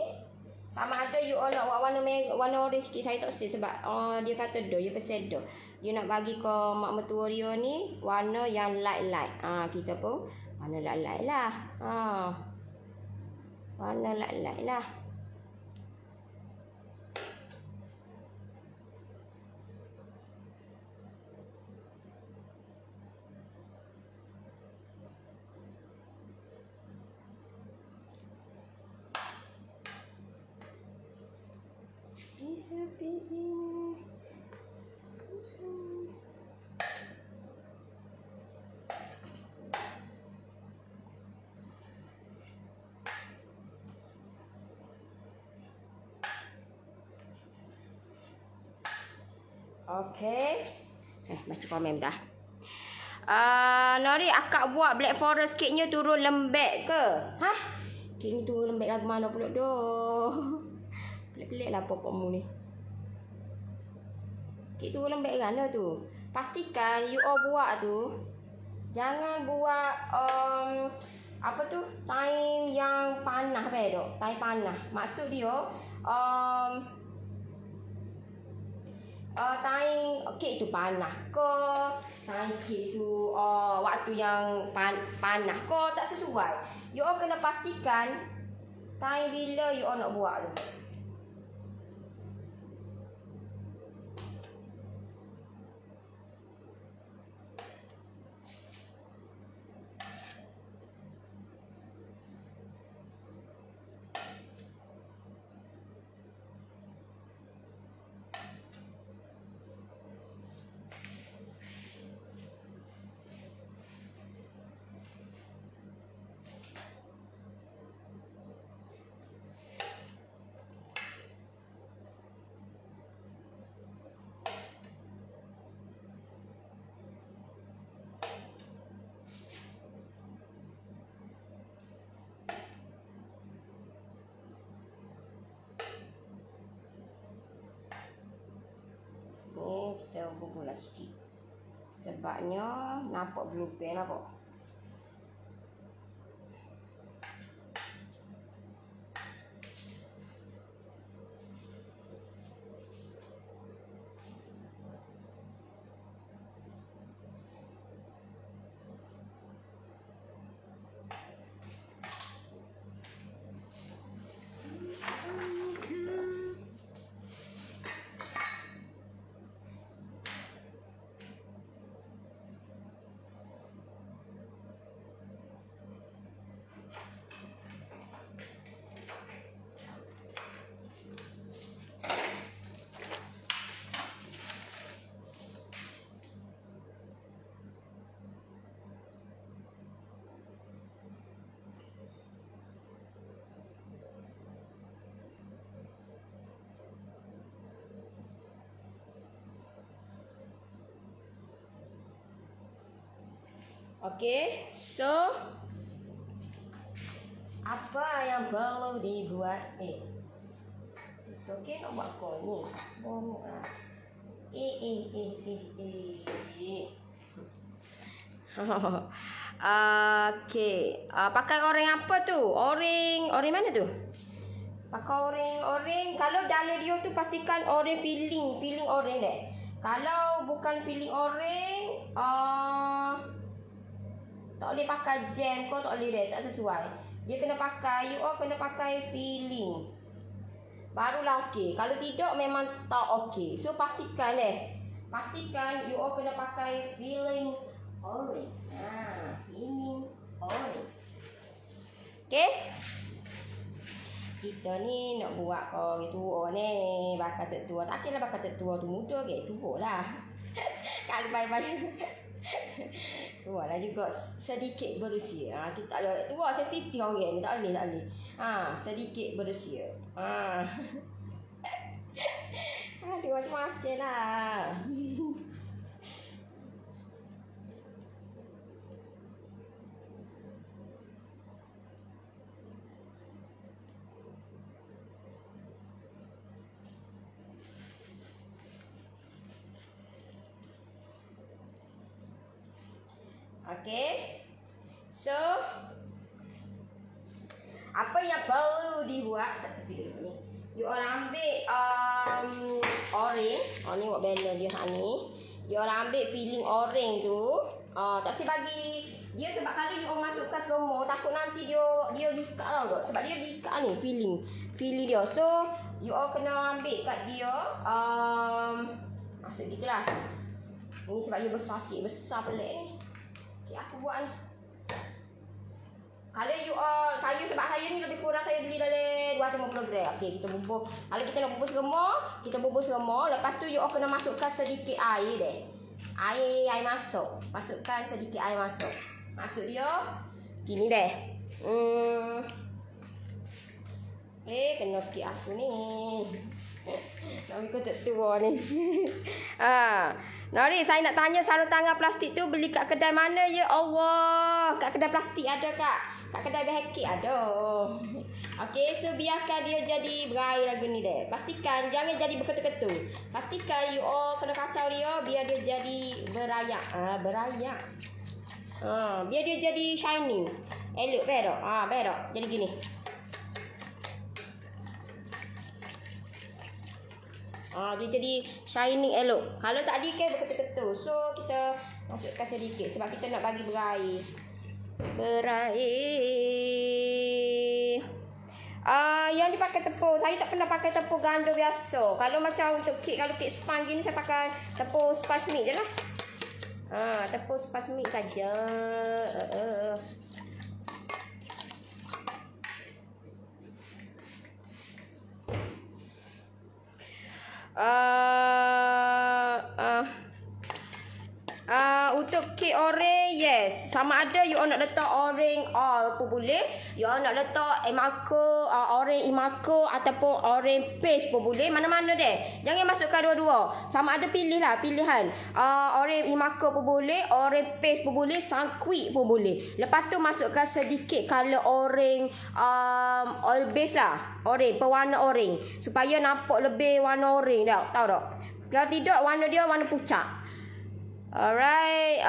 sama ada you all nak buat warna orange sikit. Saya tak say sebab dia kata dia pasal dia. Dia nak bagi ke mak mertua dia ni warna yang light. Kita pun warna light lah. Warna light lah. sepi ini. Okey. Baca komen dah. Nori, akak buat Black Forest keknya turun lembek ke? Hah? Keknya turun lembek lagu mana pula doh? Pelik-pelik lah pop-popmu ni. Kek turun lembek kan tu? Pastikan you all buat tu. Jangan buat apa tu? Time yang panah dok. Time panah. Maksud dia time kek tu panah ke, time kek tu waktu yang panah ke, tak sesuai. You all kena pastikan time bila you all nak buat tu. Ni kita bubulah sikit. Sebabnya nampak blue pen nampak. Okey, so apa yang perlu dibuat? Okey, nak buat kau ni. Bongok lah. Okey, pakai oreng apa tu? Oreng mana tu? Pakai oreng. Kalau dalam dia tu pastikan oreng feeling oreng deh. Kalau bukan feeling oreng, tak boleh pakai jam kau, tak boleh deh, tak sesuai. Dia kena pakai, you all kena pakai feeling. Barulah okey. Kalau tidak memang tak okey. So pastikan Pastikan you all kena pakai feeling orange. Feeling orange. Okey? Kita ni nak buat orang tua ni, bakal tertua. Tak kira bakal tertua tu muda ke, tua lah. Kalau bye-bye. Tua lah juga sedikit berusia. Kita tak boleh tua sensitif orang ni, tak boleh. Sedikit berusia. Aduh, macam-macam lah. Okay. So, apa yang perlu dibuat? You orang ambil orange. Ni buat banner dia ni. You orang ambil feeling orange tu. Tak si bagi dia, sebab kalau you orang masukkan semua, takut nanti dia likat tau. Sebab dia likat ni feeling dia. So, you all kena ambil kat dia masuk gitulah. Ni sebab dia besar sikit, besar pelik ni. Okay, aku buat ni. Kalau you saya sebab saya ni lebih kurang saya beli dalam 250 gram. Okey, kita bubuh. Kalau kita nak bubuh semua, kita bubuh semua. Lepas tu you kena masukkan sedikit air deh. Air masuk. Masukkan sedikit air masuk. Masuk dia. Gini deh. Kena sikit aku ni. Nak ikut tua ni. Nori, saya nak tanya sarung tangan plastik tu beli kat kedai mana ya Allah? Kat kedai plastik ada kak? Kat kedai behekik ada. Okey, so biarkan dia jadi berair lagu ni deh. Pastikan jangan jadi berketul-ketul. Pastikan you all kena kacau dia biar dia jadi berayak. Berayak. Biar dia jadi shiny. Elok berak. Berak. Jadi gini. Dia jadi shining elok. Kalau tadi kan berketul-ketul. So kita masukkan sedikit sebab kita nak bagi berair. Berair. Yang dipakai tepung. Saya tak pernah pakai tepung ganda biasa. Kalau macam untuk kek, kalau kek sponge gini saya pakai tepung sponge mix je lah. Tepung sponge mix saja. Untuk kek oranye, yes. Sama ada you nak letak oranye pun boleh. You nak letak imako, oranye imako ataupun oranye paste pun boleh. Mana-mana deh. Jangan masukkan dua-dua. Sama ada pilihlah pilihan. Oranye imako pun boleh, oranye paste pun boleh, sangkuit pun boleh. Lepas tu masukkan sedikit color oranye oil base lah. Oranye, pewarna oranye. Supaya nampak lebih warna oranye dah. Tahu tak? Kalau tidak warna dia warna pucat. Alright.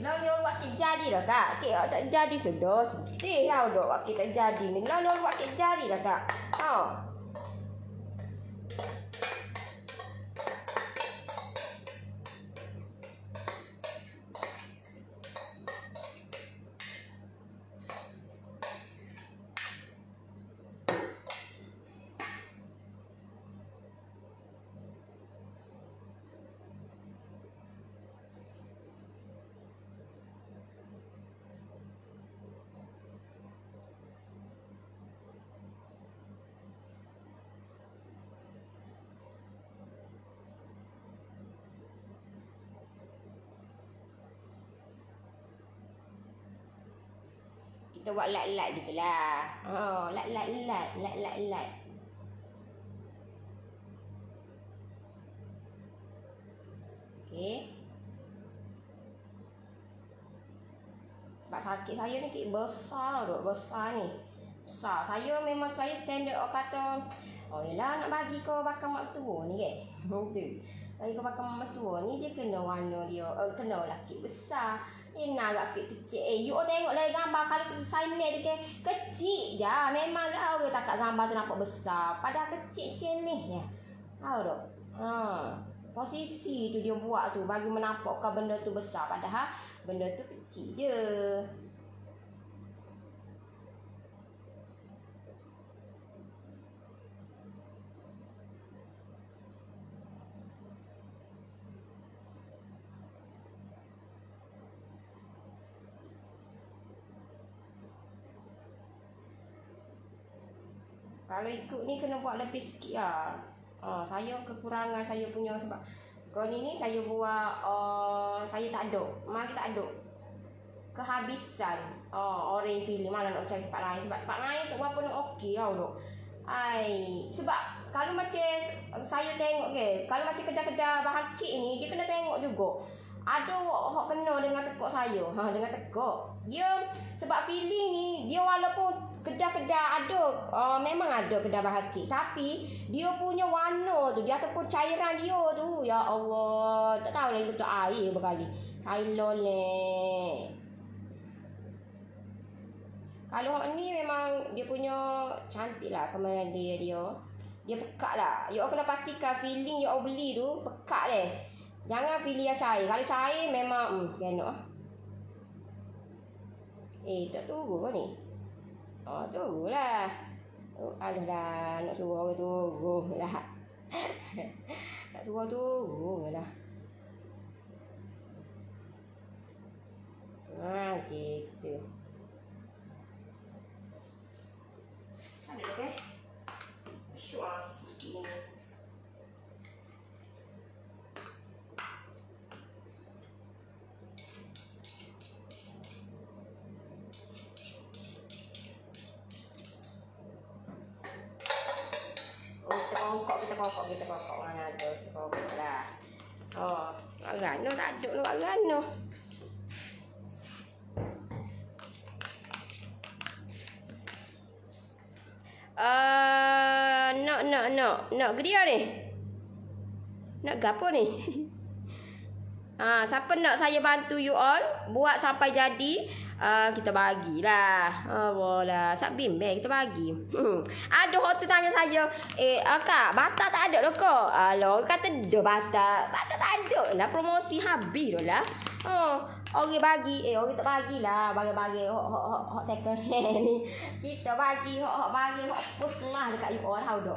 Lalu buat kek jadi dah kak. Kek tak jadi sudah. Sedih lah dok buat kek tak jadi ni. Lalu buat kek jadi dah kak. Kita buat lat-lat gitu lah. Lat-lat. Okey. Sebab sakit saya ni kek besar dok, besar ni. Besar. Saya memang saya standard orang kata, yelah nak bagi kau bakal mak tua ni ke. Tu. Bagi kau bakal mak tua ni dia kena warna dia, kena lah kek besar. Nak agak kecil. You tengok lah gambar kalau saya ni dia kecil je. Memang lah orang tak gambar tu nampak besar. Padahal kecil ni. Tahu tak? Posisi tu dia buat tu bagi menampakkan benda tu besar. Padahal benda tu kecil je. Kalau ikut ni kena buat lebih sikit lah. Saya kekurangan saya punya sebab kau ni saya buat saya tak ada. Mari tak ada. Kehabisan. Orange feeling mana nak cari tempat lain sebab tempat lain tak berapa nak okey tau dok. Sebab kalau macam saya tengok ke, kalau macam kedai-kedai bahan kek ni dia kena tengok juga. Ada hok kena dengan tekak saya. Dengan tekak. Dia sebab feeling ni dia walaupun kedai-kedai ada memang ada kedai bahan kek tapi dia punya warna tu dia ataupun cairan dia tu ya Allah tak tahu lagi letak air berkali. Sailor leh. Kalau ni memang dia punya cantik lah kemana dia. Dia pekat lah. You kena pastikan feeling you beli tu pekat leh. Jangan pilih yang cair. Kalau cair memang kena. Tak tunggu ni. Tunggulah. Alah dah nak suruh orang tunggu lah. Nak suruh tunggu lah. Gitu. Sana dulu Syuah sikit ni. Kita kokok mana tu, kokok lah. Oh, agano tak ada nak agano. Nak gedia ni. Nak gapo ni? Siapa nak saya bantu you all buat sampai jadi, kita bagilah. Lah, sak bimbang kita bagi. Ada orang tu tanya saya, Kak, batak tak ada dah kok. Alah, kata ada batak. Batak tak ada lah, promosi habis dah lah. Orang bagi, orang tak bagilah, bagi hok second hand ni. Kita bagi hok bagi hok post kelas dekat you all tahu dak.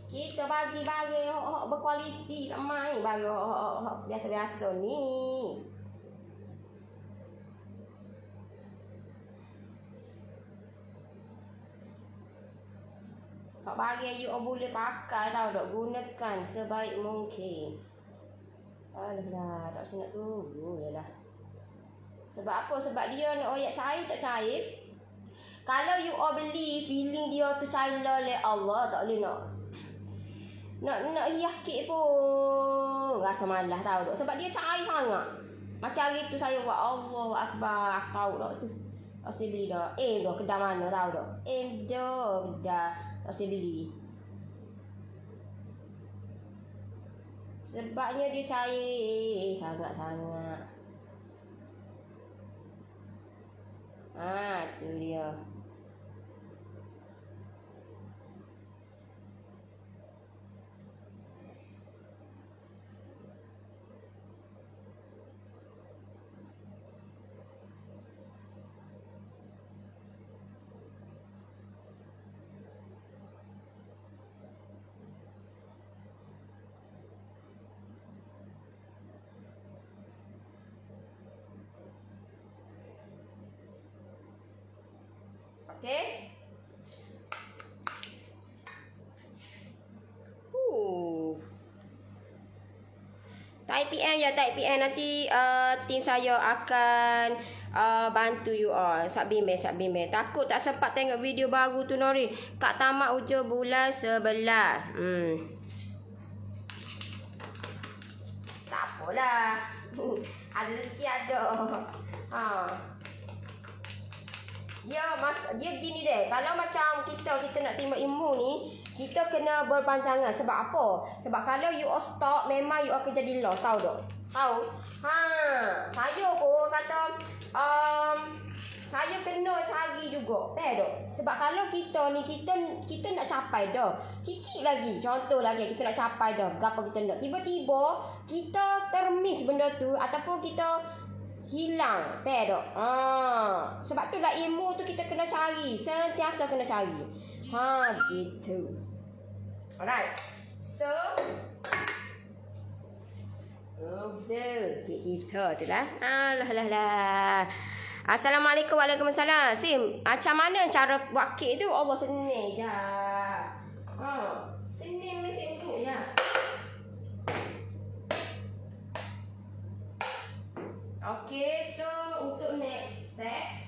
Kita bagi hok berkualiti tak main, bagi hok biasa-biasa ni. Hok bagi you all boleh pakai tahu dak, gunakan sebaik mungkin. Alah, tak usah nak tunggu je lah. Sebab apa? Sebab dia nak oyak cair tak cair. Kalau you all beli feeling dia tu cair oleh Allah, tak boleh nak yakin pun rasa malas tahu tak. Sebab dia cair sangat. Macam hari tu saya buat Allah Akbar, aku tahu tak tu. Tak usah beli dah. Dah kedai mana tahu tak. Dah kedai. Tak usah beli. Sebabnya dia cair sangat-sangat. Tu dia. Okey. Type PM ya, type PM nanti tim saya akan bantu you all. Sak bimbang. Takut tak sempat tengok video baru tu Nori. Kak tamat hujung bulan 11. Tak apalah. Ada rezeki ada. Dia gini deh. Kalau macam kita nak terima ilmu ni, kita kena berpanjangan. Sebab apa? Sebab kalau you all stop, memang you akan jadi lost, tahu tak? Tahu? Saya pun kata saya kena cari juga. Tak? Sebab kalau kita ni kita nak capai dah. Sikit lagi, contoh lagi kita nak capai dah. Gapo kita nak? Tiba-tiba kita termiss benda tu ataupun kita hilang, pedok. Sebab tu lah ilmu tu kita kena cari, sentiasa kena cari. Gitu. Alright. So, kita tu lah. Alah. Assalamualaikum, waalaikumsalam. Sim, macam mana cara buat kek tu? Allah senang je. Senang mesti tu je. Okay, so untuk next step,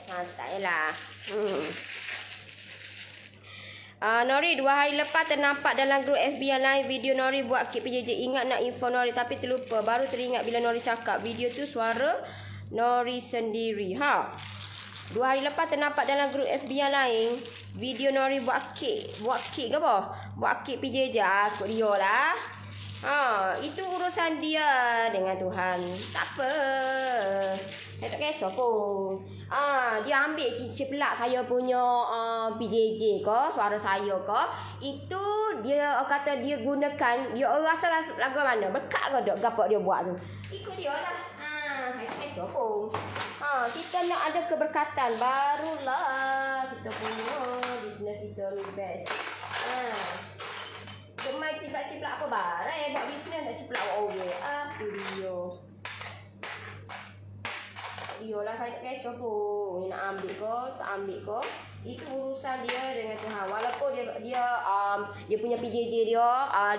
santai lah. Nori 2 hari lepas ternampak dalam grup FB yang lain video Nori buat kit PJJ. Ingat nak info Nori tapi terlupa. Baru teringat bila Nori cakap video tu suara Nori sendiri. 2 hari lepas ternampak dalam grup FB yang lain video Nori buat kit ke apa? Buat kit PJJ. Aku dia lah. Itu urusan dia dengan Tuhan. Tak apa. Saya tak kisah pun. Dia ambil ciplak saya punya PJJ ke, suara saya ke. Itu dia kata dia gunakan, dia rasa lagu mana. Berkat ke tak gapak dia buat tu. Ikut dia lah. Saya tak kisah pun. Kita nak ada keberkatan. Barulah kita punya bisnes kita ni best. Cuma ciplak-ciplak apa barang buat bisnes nak ciplak orang. Apa dia? Iyalah saya tak kisah pun. Dia nak ambil ke, tak ambil ke. Itu urusan dia dengan Tuhan. Walaupun dia punya PJJ dia,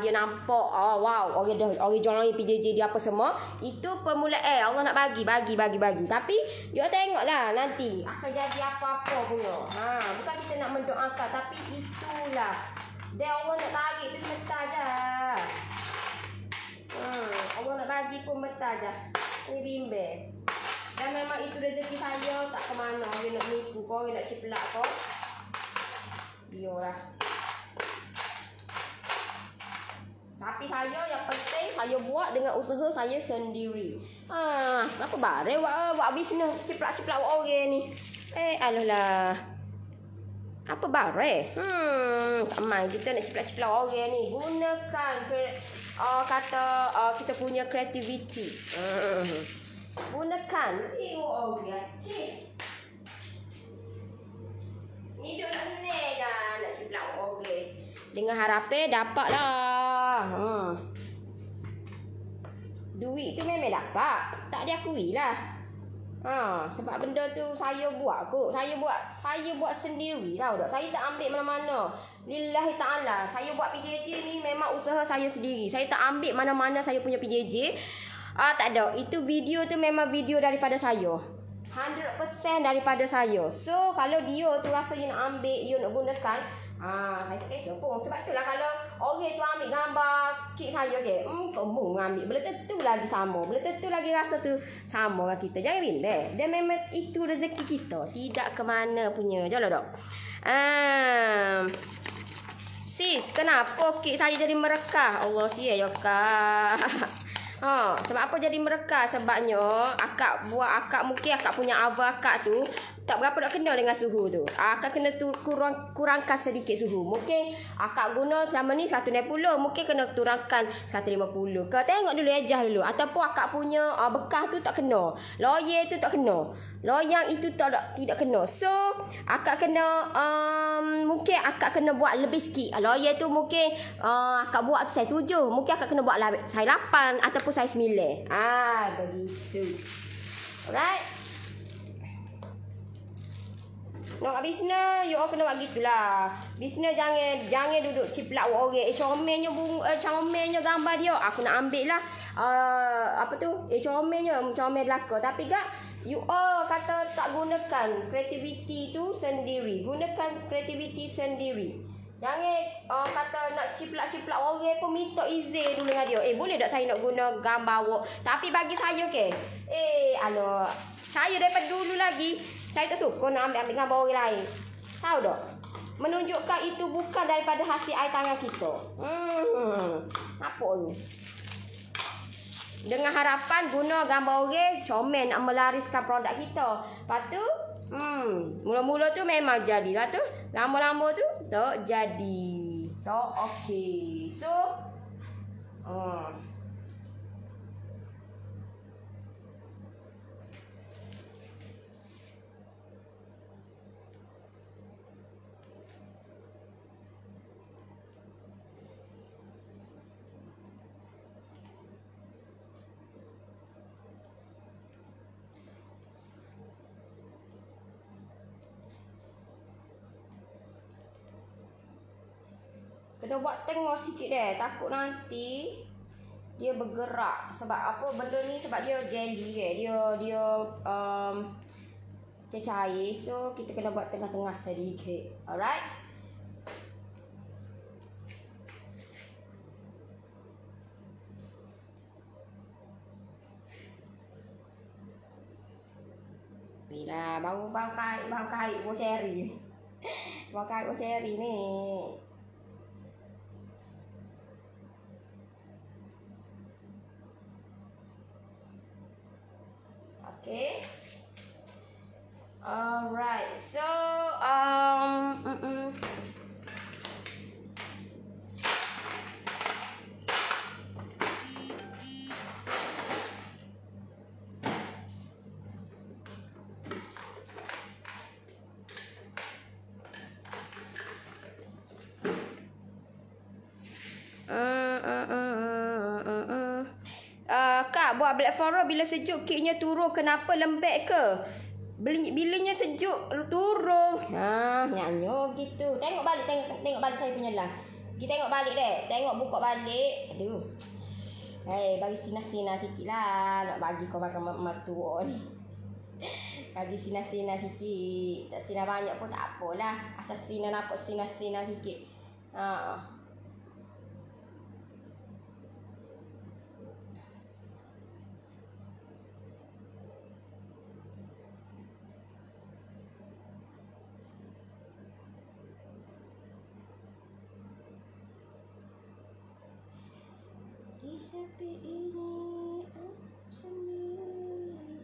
dia nampak wow, orang jual PJJ dia apa semua. Itu permulaan Allah nak bagi. Tapi dia tengoklah nanti akan jadi apa-apa punya. Bukan kita nak mendoakan, tapi itulah. Dia Allah nak tarik tu sebentar je. Allah nak bagi pun bentar je. Ini bimbang. Dan memang itu rezeki saya, tak ke mana. Dia nak nipu kau, dia nak ciplak kau. Iyalah. Tapi saya yang penting saya buat dengan usaha saya sendiri. Apa barang buat bisnes ciplak-ciplak orang ni. Alah. Apa barang? Tak main kita nak ciplak-ciplak orang ni. Gunakan kita punya kreativiti. Gunakan. Tengok orang. Cheese. Ni dia nak senang dah nak ciplak orang. Dengan harapan dapatlah. Duit tu memang dapat. Tak diakui lah. Sebab benda tu saya buat kot. Saya buat sendiri tau tak. Saya tak ambil mana-mana. Lillahi ta'ala. Saya buat PJJ ni memang usaha saya sendiri. Saya tak ambil mana-mana saya punya PJJ. Tak ada. Itu video tu memang video daripada saya. 100% daripada saya. So, kalau dia tu rasa dia nak ambil, dia nak gunakan, saya tak kisah pun. Sebab itulah kalau orang tu ambil gambar kek saya ke, kamu ambil. Boleh tentu lagi sama. Boleh tentu lagi rasa tu sama dengan kita. Jangan bimbang. Dan memang itu rezeki kita. Tidak ke mana punya. Jalan tak? Sis, kenapa kek saya jadi merekah? Allah siap ya kak. Sebab apa jadi merekah? Sebabnya akak mungkin akak punya ava akak tu tak berapa nak kena dengan suhu tu. Akak kena tu kurangkan sedikit suhu. Mungkin akak guna selama ni 160, mungkin kena turunkan 150 ke. Tengok dulu ejah dulu. Ataupun akak punya bekas tu tak kena. Loyer tu tak kena. Loyang itu tidak kena. So akak kena mungkin akak kena buat lebih sikit. Loyer tu mungkin akak buat size 7, mungkin akak kena buat size 8 ataupun size 9. Begitu. Alright. Nak bisnes, you all kena buat gitulah. Bisnes jangan duduk ciplak orang. Comelnya gambar dia. Aku nak ambil lah. Comel belaka. Tapi gak you all kata tak gunakan kreativiti tu sendiri. Gunakan kreativiti sendiri. Jangan kata nak ciplak-ciplak orang pun minta izin dulu dengan dia. Boleh tak saya nak guna gambar awak? Tapi bagi saya ke? Aloh. Saya daripada dulu lagi, saya tak suka nak ambil gambar orang lain. Tahu tak? Menunjukkan itu bukan daripada hasil air tangan kita. Apa tu? Dengan harapan guna gambar orang comel nak melariskan produk kita. Lepas tu, mula-mula tu memang jadi. Lepas tu, lama-lama tu tak jadi. Tak okey. So, kena buat tengok sikit deh. Takut nanti dia bergerak. Sebab apa benda ni? Sebab dia jelly ke. Dia cair. So kita kena buat tengah-tengah sedikit. Alright. Bila bau kait bau seri. Bau kait bau seri ni. Okay. Alright. So Kak, buat Black Forest bila sejuk keknya turun, kenapa lembek ke? Bilanya sejuk turun. Nyanyo gitu. Tengok balik, tengok balik saya punya lah. Kita tengok balik deh. Tengok buka balik. Aduh. Bagi sinar-sinar sikit lah. Nak bagi kau makan matu ni. Bagi sinar-sinar sikit. Tak sinar banyak pun tak apalah. Asal sinar nampak sinar-sinar sikit. Sepi ini sendiri.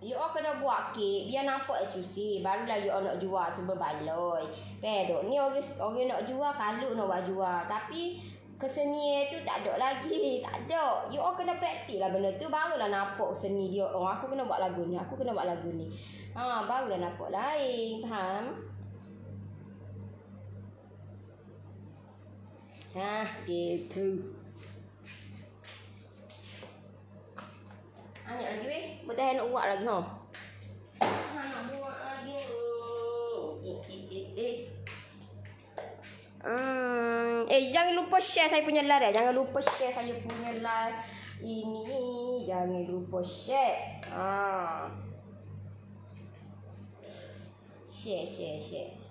You all kena buat kek biar nampak eksklusif. Barulah you all nak jual tu berbaloi. Pedok ni orang nak jual kalau nak buat jual. Tapi kesenian tu tak ada lagi. Tak ada. You all kena praktik lah benda tu. Barulah nampak seni dia. Oh, aku kena buat lagu ni. Aku kena buat lagu ni. Barulah nampak lain. Faham? Gitu. Nak lagi weh. Betul nak buat lagi nak buat lagi. Jangan lupa share saya punya live. Jangan lupa share saya punya live ini. Jangan lupa share. Share.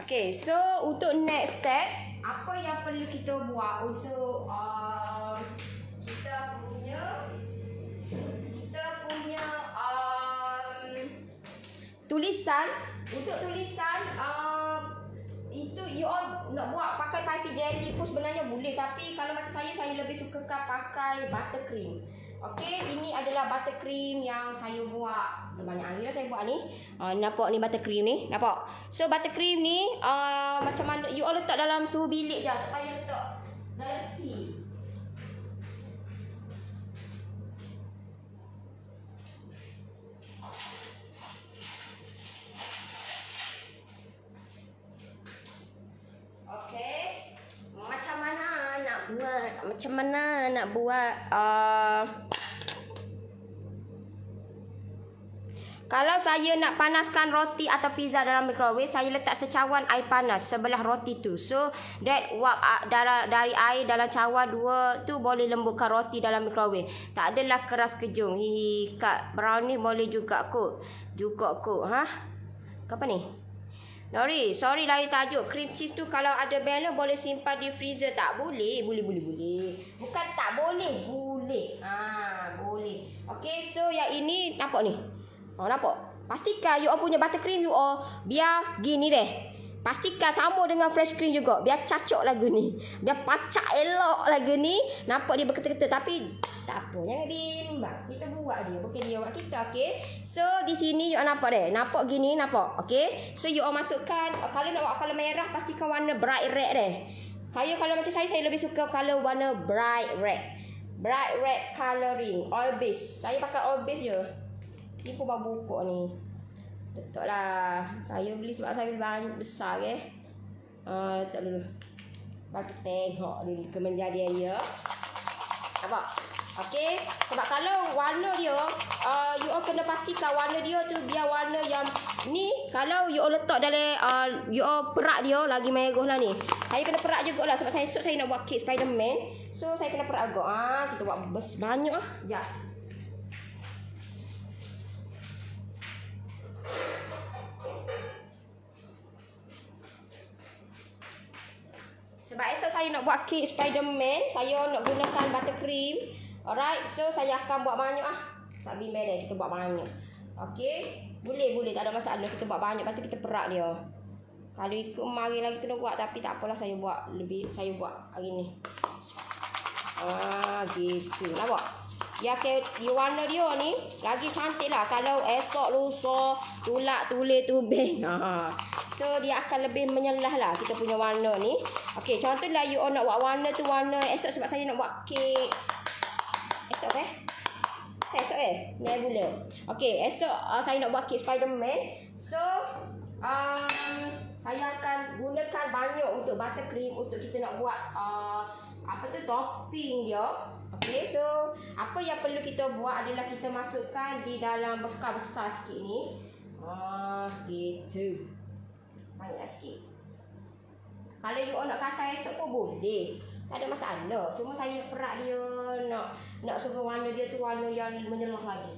Okay, so untuk next step, apa yang perlu kita buat untuk kita punya tulisan. Untuk tulisan itu you all nak buat pakai pipe jelly pun sebenarnya boleh, tapi kalau macam saya lebih sukakan pakai buttercream. Okey, ini adalah buttercream yang saya buat. Banyak hari dah saya buat ni. Nampak ni buttercream ni, nampak? So buttercream ni macam mana you all letak dalam suhu bilik je, tak payah letak dalam tea. Okey, macam mana nak buat kalau saya nak panaskan roti atau pizza dalam microwave, saya letak secawan air panas sebelah roti tu. So that wap dari air dalam cawan dua tu boleh lembutkan roti dalam microwave. Tak adalah keras kejung. Hihi, Kak brownie boleh juga kot. Apa ni? Sorry lari tajuk. Cream cheese tu kalau ada balance boleh simpan di freezer tak? Boleh. Bukan tak boleh, boleh. Boleh. Okey, so yang ini nampak ni. Nampak? Pastikan you all punya buttercream you all biar gini deh. Pastikan sama dengan fresh cream juga. Biar cacok lagu ni. Biar pacak elok lagu ni. Nampak dia berketa-keta. Tapi tak apa. Jangan bimbang. Kita buat dia. Bukan dia buat kita. Okay. So di sini you all nampak deh. Nampak gini. Nampak. Okay. So you all masukkan. Kalau nak buat color merah. Pastikan warna bright red deh. Kalau macam saya lebih suka color warna bright red. Bright red coloring. Oil base. Saya pakai oil base je. Ni pun baru buka ni. Letaklah. Saya beli sebab saya beli banyak besar ke. Letak dulu. Bagi tengok dulu kemenjadian dia. Nampak? Okey, sebab kalau warna dia, you all kena pastikan warna dia tu biar warna yang ni. Kalau you all letak dalam you all perak dia lagi merah lah ni. Saya kena perak jugalah sebab esok saya nak buat kek Spiderman. So saya kena perak agak. Kita buat banyak ah. Jap. Sebab esok saya nak buat kek Spiderman, saya nak gunakan buttercream. Alright, so saya akan buat banyak ah. Tak bimbang kita buat banyak. Okey, boleh tak ada masalah kita buat banyak, lepas tu kita perak dia. Kalau ikut mari lagi kena buat, tapi tak apalah saya buat hari ni. Gitu. Nampak? Ya warna dia ni lagi cantik lah kalau esok lusa tulak tulis tubing. So dia akan lebih menyelah lah kita punya warna ni. Okey, contohlah you all nak buat warna tu warna esok sebab saya nak buat kek. Esok nebula. Okey, esok saya nak buat kek Spiderman. So saya akan gunakan banyak untuk buttercream untuk kita nak buat topping dia. Okey, so apa yang perlu kita buat adalah kita masukkan di dalam bekal besar sikit ni. Gitu. Banyak sikit. Kalau you all nak kacang esok pun boleh. Tak ada masalah. Cuma saya nak perak dia, nak suruh warna dia tu warna yang menyeluruh lagi.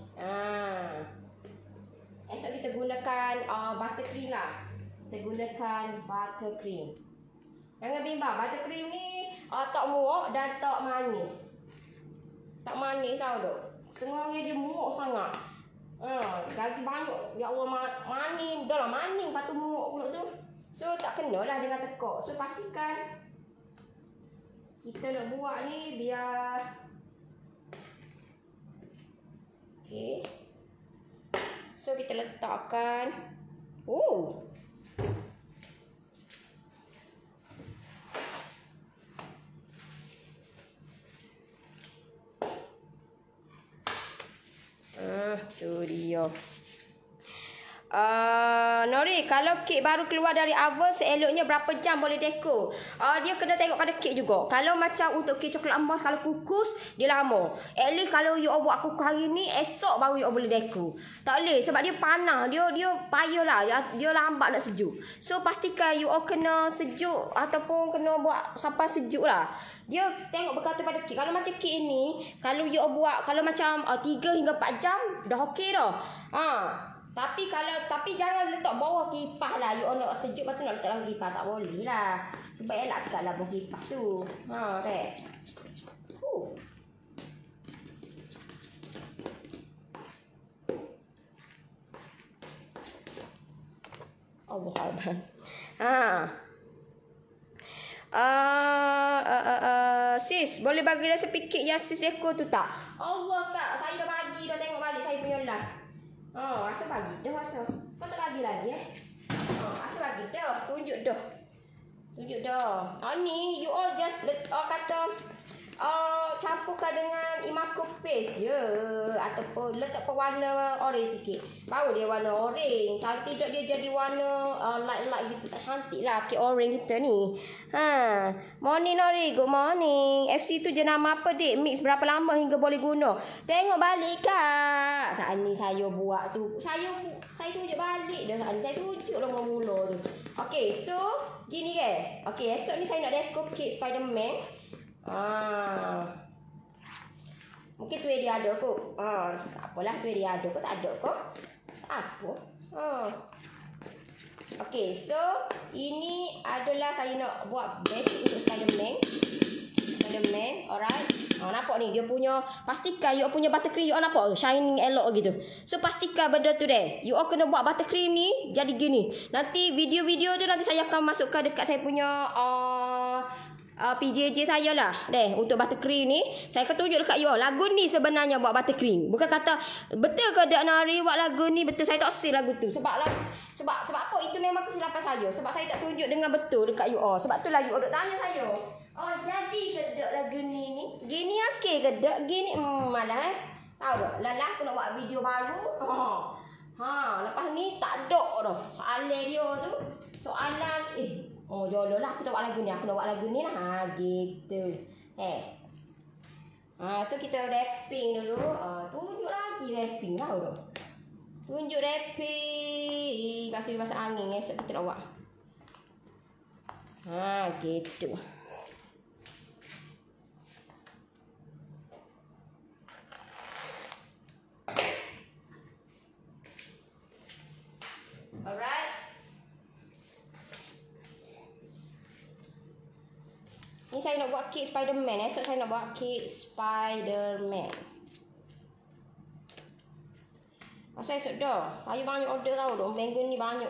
Esok kita gunakan buttercream lah. Kita gunakan buttercream. Jangan bimbang, buttercream ni tak muak dan tak manis. Tak manis tau dok. Setengah dia muak sangat. Lagi banyak. Ya Allah, manis. Dah lah manis, lepas tu muak pula tu. So tak kenalah dengan tekak. So pastikan kita nak buat ni biar okey. So kita letakkan tu dia. Nori, kalau kek baru keluar dari oven seeloknya berapa jam boleh dekor? Dia kena tengok pada kek juga. Kalau macam untuk kek coklat emas kalau kukus dia lama. At least kalau you all buat kukus hari ni, esok baru you all boleh dekor. Tak boleh sebab dia panas, dia payahlah, dia lambat nak sejuk. So pastikan you all kena sejuk ataupun kena buat sampai sejuk lah. Dia tengok berkata pada kek. Kalau macam kek ni, kalau you all buat kalau macam 3 hingga 4 jam dah okey dah. Tapi jangan letak bawah kipas lah. You all nak sejuk lepas tu nak letak dalam kipas. Tak boleh lah. Sebab elak dekat dalam kipas tu. Tak. Allah Akbar. Sis, boleh bagi resipi kek yang sis dekor tu tak? Allah kak, saya dah bagi dah, tengok balik saya punya live. Asal bagi dah asal. Kau tak bagi lagi asal bagi dah. Tunjuk dah. Ni you all just kata campurkan dengan Imaco paste je ataupun letak pewarna orange sikit. Baru dia warna orange. Kalau tidak dia jadi warna light gitu, tak cantik lah kek orange kita ni. Morning Nori, good morning. FC tu jenama apa dik? Mix berapa lama hingga boleh guna? Tengok balik kak. Saat ni saya buat tu. Saya tunjuk balik dah. Saat ni saya tunjuk lah mula tu. Okay, so gini ke? Okay, esok ni saya nak dekor kek Spiderman. Mungkin tu dia ada kot. Tak apalah tu dia ada kot, tak ada kot. Tak apa. Okey, so ini adalah saya nak buat basic untuk Spiderman. Alright. Nampak ni dia punya, pastikan you all punya buttercream you all nampak shining elok gitu. So pastikan benda tu deh. You all kena buat buttercream ni jadi gini. Nanti video-video tu nanti saya akan masukkan dekat saya punya PJJ saya lah deh untuk buttercream ni. Saya akan tunjuk dekat you all lagu ni sebenarnya buat buttercream. Bukan kata betul ke Dak Nari buat lagu ni betul, saya tak say lagu tu. Sebab apa? Itu memang kesilapan saya. Sebab saya tak tunjuk dengan betul dekat you all. Sebab tu lah you all duk tanya saya. Jadi ke Dak lagu ni? Gini okey ke Dak? Gini malah tahu tak? Lalah aku nak buat video baru. Lepas ni tak ada dah. Soalan dia tu, soalan Oh, jolo lah aku tak buat lagu ni. Aku nak buat lagu ni lah. Ha, gitu. So kita wrapping dulu. Tunjuk lagi wrapping lah tu. Tunjuk wrapping. Lepas tu masuk angin. Esok kita nak buat. Ha, gitu. Alright. Ni saya nak buat kek Spiderman. Esok saya nak buat kek Spiderman. Pasal esok dah. Saya banyak order tau dah. Minggu ni banyak.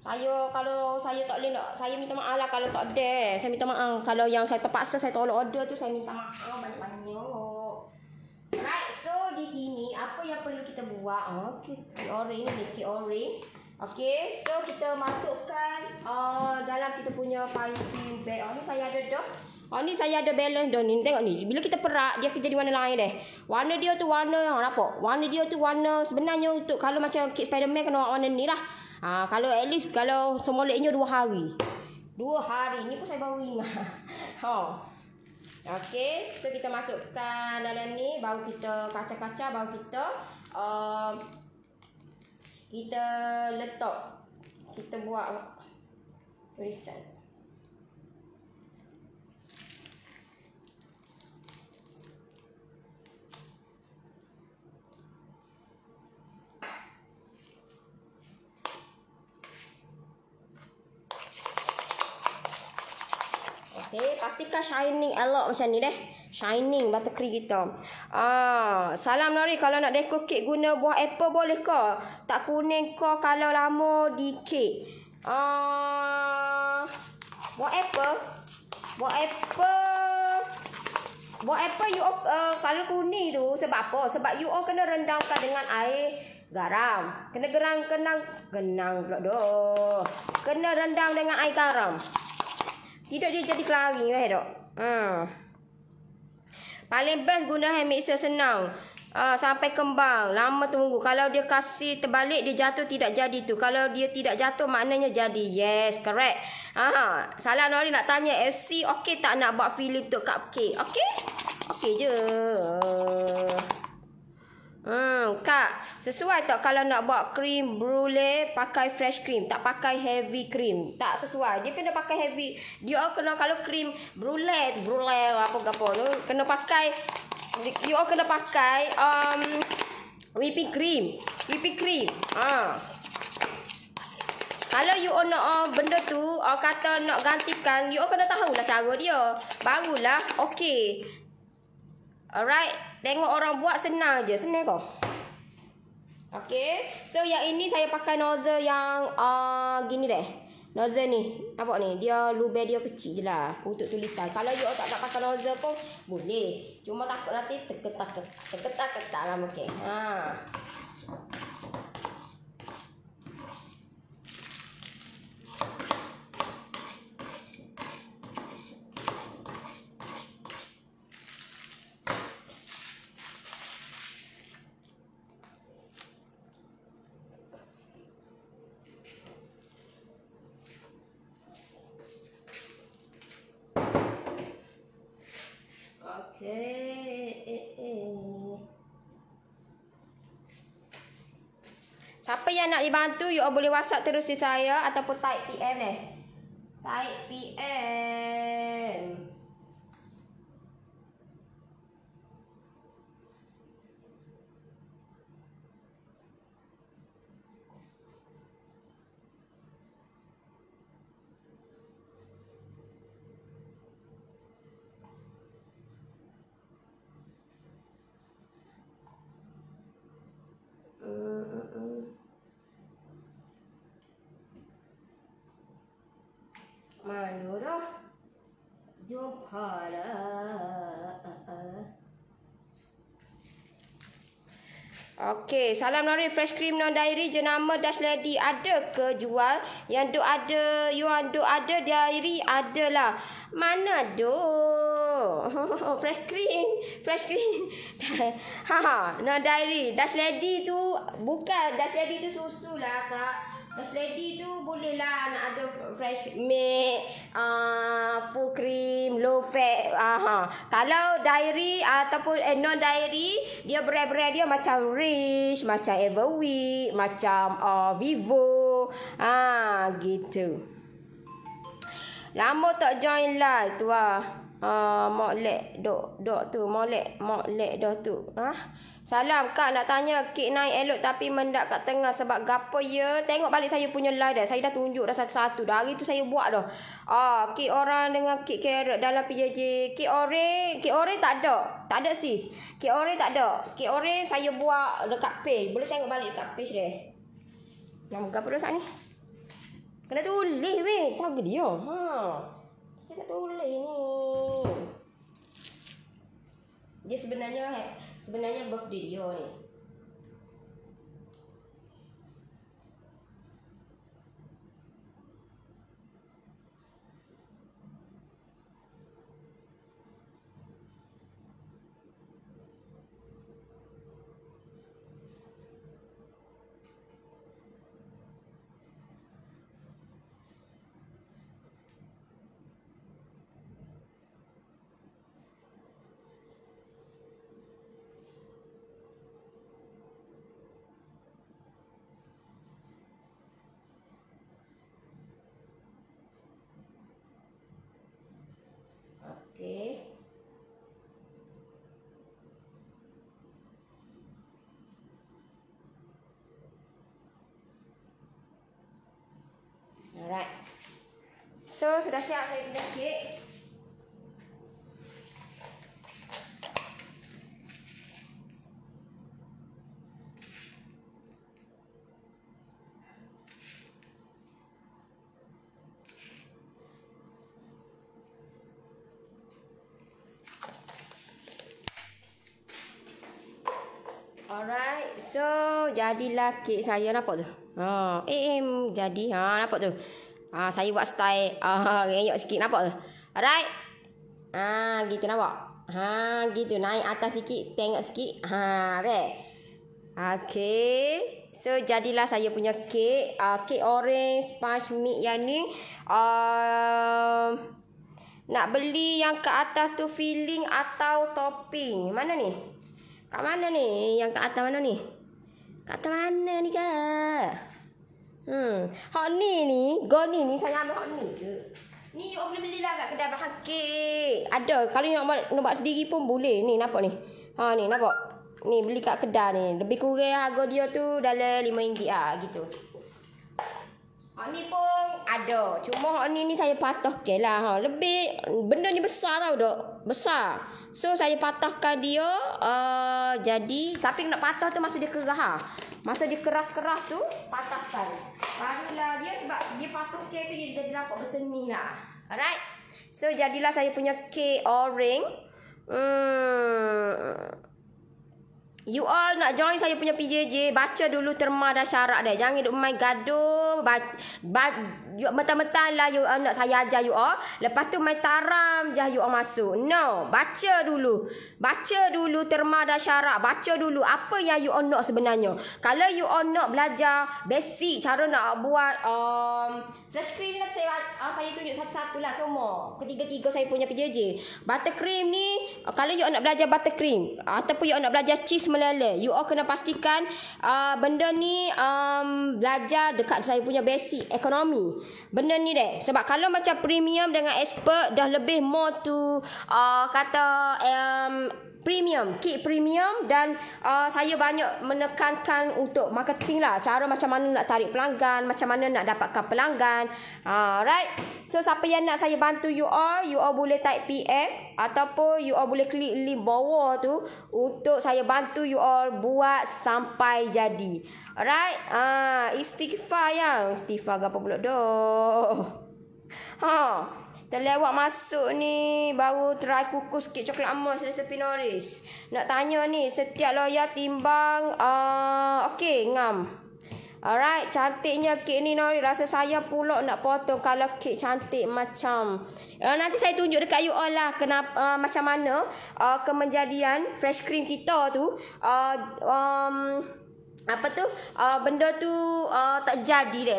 Kalau saya tak boleh nak, saya minta maaf lah kalau tak ada. Saya minta maaf. Kalau yang saya terpaksa saya tolak order tu, saya minta maaf banyak-banyak. Right, so di sini apa yang perlu kita buat? Okay, kek orange ni, kek orange. Okay, so kita masukkan dalam kita punya piping bag. Ni saya ada dah. Ni saya ada balance dah ni. Tengok ni. Bila kita perak, dia jadi warna lain deh. Warna dia tu warna, nampak? Warna dia tu warna sebenarnya untuk kalau macam kek Spiderman kena warna ni lah. Kalau at least kalau semoleknya 2 hari. 2 hari. Ni pun saya baru ingat. Okay, so kita masukkan dalam ni, baru kita kacau-kacau, baru kita letak. Kita buat tulisan. Okay, pastikan shining elok macam ni deh. Shining buttercream kita. Salam Nori, kalau nak dekor kek guna buah apple boleh ke? Tak kuning ke kalau lama di kek? Buah apple. Buah apple you kalau kuning tu sebab apa? Sebab you kena rendamkan dengan air garam. Kena genang pula doh. Kena rendam dengan air garam. Tidak dia jadi kelari kan dok. Paling best guna hand mixer, senang. Sampai kembang. Lama tunggu. Kalau dia kasih terbalik dia jatuh tidak jadi tu. Kalau dia tidak jatuh maknanya jadi. Yes, correct. Salah Nori nak tanya FC okey tak nak buat filling untuk cupcake? Okey? Okey je. Kak, sesuai tak kalau nak buat krim brulee pakai fresh cream, tak pakai heavy cream? Tak sesuai. Dia kena pakai heavy. Dia kena kalau krim brulee apa-apa tu kena pakai, you kena pakai whipping cream. Kalau you nak benda tu kata nak gantikan, you kena tahulah cara dia. Barulah okey. Alright. Tengok orang buat senang je. Senang kau. Okay. So yang ini saya pakai nozzle yang gini deh. Nozzle ni. Nampak ni. Dia lubang dia kecil je lah. Untuk tulisan. Kalau you tak nak pakai nozzle pun boleh. Cuma takut nanti terketak lah mungkin. Siapa yang nak dibantu, you boleh WhatsApp terus di saya ataupun type PM deh. Type PM. Mana dah? Jumpa dah. Okey, salam Nori, fresh cream non dairy jenama Dash Lady ada ke jual? Yang duk ada, you duk ada dairy adalah. Mana duk? Fresh cream. Non dairy. Dash Lady tu bukan, Dash Lady tu susu lah kak. First lady tu boleh lah nak ada fresh milk, full cream, low fat. Kalau dairy ataupun non dairy, dia brand-brand dia macam Rich, macam Everwheat, macam Vivo. Gitu. Lama tak join live tu Moklek dok tu Moklek dah tu. Salam Kak, nak tanya kek naik elok tapi mendak kat tengah sebab gapo ya? Tengok balik saya punya live dah. Saya dah tunjuk dah satu-satu dah. Hari tu saya buat dah. Kek orang dengan kek carrot dalam PJJ. Kek oren tak ada. Tak ada sis. Kek oren tak ada. Kek oren saya buat dekat page. Boleh tengok balik dekat page dia. Nama gapo dah saat ni? Kena tulis weh. Tahu dia. Saya tak tulis ni. Dia sebenarnya birthday dia ni. Okay. Alright. So, sudah siap saya punya kek. Alright, so jadilah kek saya, nampak tu. Jadi nampak tu. Saya buat style reyok sikit, nampak tu. Alright. Gitu nampak. Gitu naik atas sikit, tengok sikit. Baik. Okay. So jadilah saya punya kek, kek orange sponge milk yang ni. Nak beli yang ke atas tu filling atau topping? Mana ni? Kat mana ni? Yang kat atas mana ni? Kat atas mana ni kak? Hot ni Goni ni saya ambil hot ni je. Ni you boleh belilah kat kedai bahan kek. Ada. Kalau you nak buat sendiri pun boleh. Ni nampak ni. Ni nampak. Ni beli kat kedai ni. Lebih kurang harga dia tu dalam RM5 gitu. Hot ni pun ada. Cuma hot ni saya patahkan lah. Lebih benda ni besar tau dok. Besar. So saya patahkan dia jadi tapi nak patah tu masa dia kerah. Masa dia keras-keras tu patahkan. Barulah dia sebab dia patahkan tu dia jadi nampak berseni lah. Alright. So jadilah saya punya kek orange. You all nak join saya punya PJJ, baca dulu terma dan syarat dia. Jangan duk main gaduh. Mentang-mentang lah you all nak saya ajar you all. Lepas tu main taram je you all masuk. No, baca dulu. Baca dulu terma dan syarat. Baca dulu apa yang you all nak sebenarnya. Kalau you all nak belajar basic cara nak buat fresh cream lah, saya tunjuk satu-satu lah semua. Ketiga-tiga saya punya PJJ. Buttercream ni, kalau you all nak belajar buttercream ataupun you all nak belajar cheese meleleh, you all kena pastikan benda ni belajar dekat saya punya basic ekonomi. Benda ni deh. Sebab kalau macam premium dengan expert dah lebih more to premium, kek premium dan saya banyak menekankan untuk marketing lah. Cara macam mana nak tarik pelanggan, macam mana nak dapatkan pelanggan. Right. So siapa yang nak saya bantu you all boleh type PM ataupun you all boleh klik link bawah tu untuk saya bantu you all buat sampai jadi. Alright. Istighfar yang. Istighfar apa pula dah. Terlewat masuk ni baru try kukus kek coklat emas resepi Norris. Nak tanya ni setiap loya timbang okey ngam. Alright, cantiknya kek ni Norris. Rasa saya pula nak potong kalau kek cantik macam. Nanti saya tunjuk dekat you all lah kenapa macam mana kemenjadian fresh cream kita tu apa tu benda tu tak jadi deh.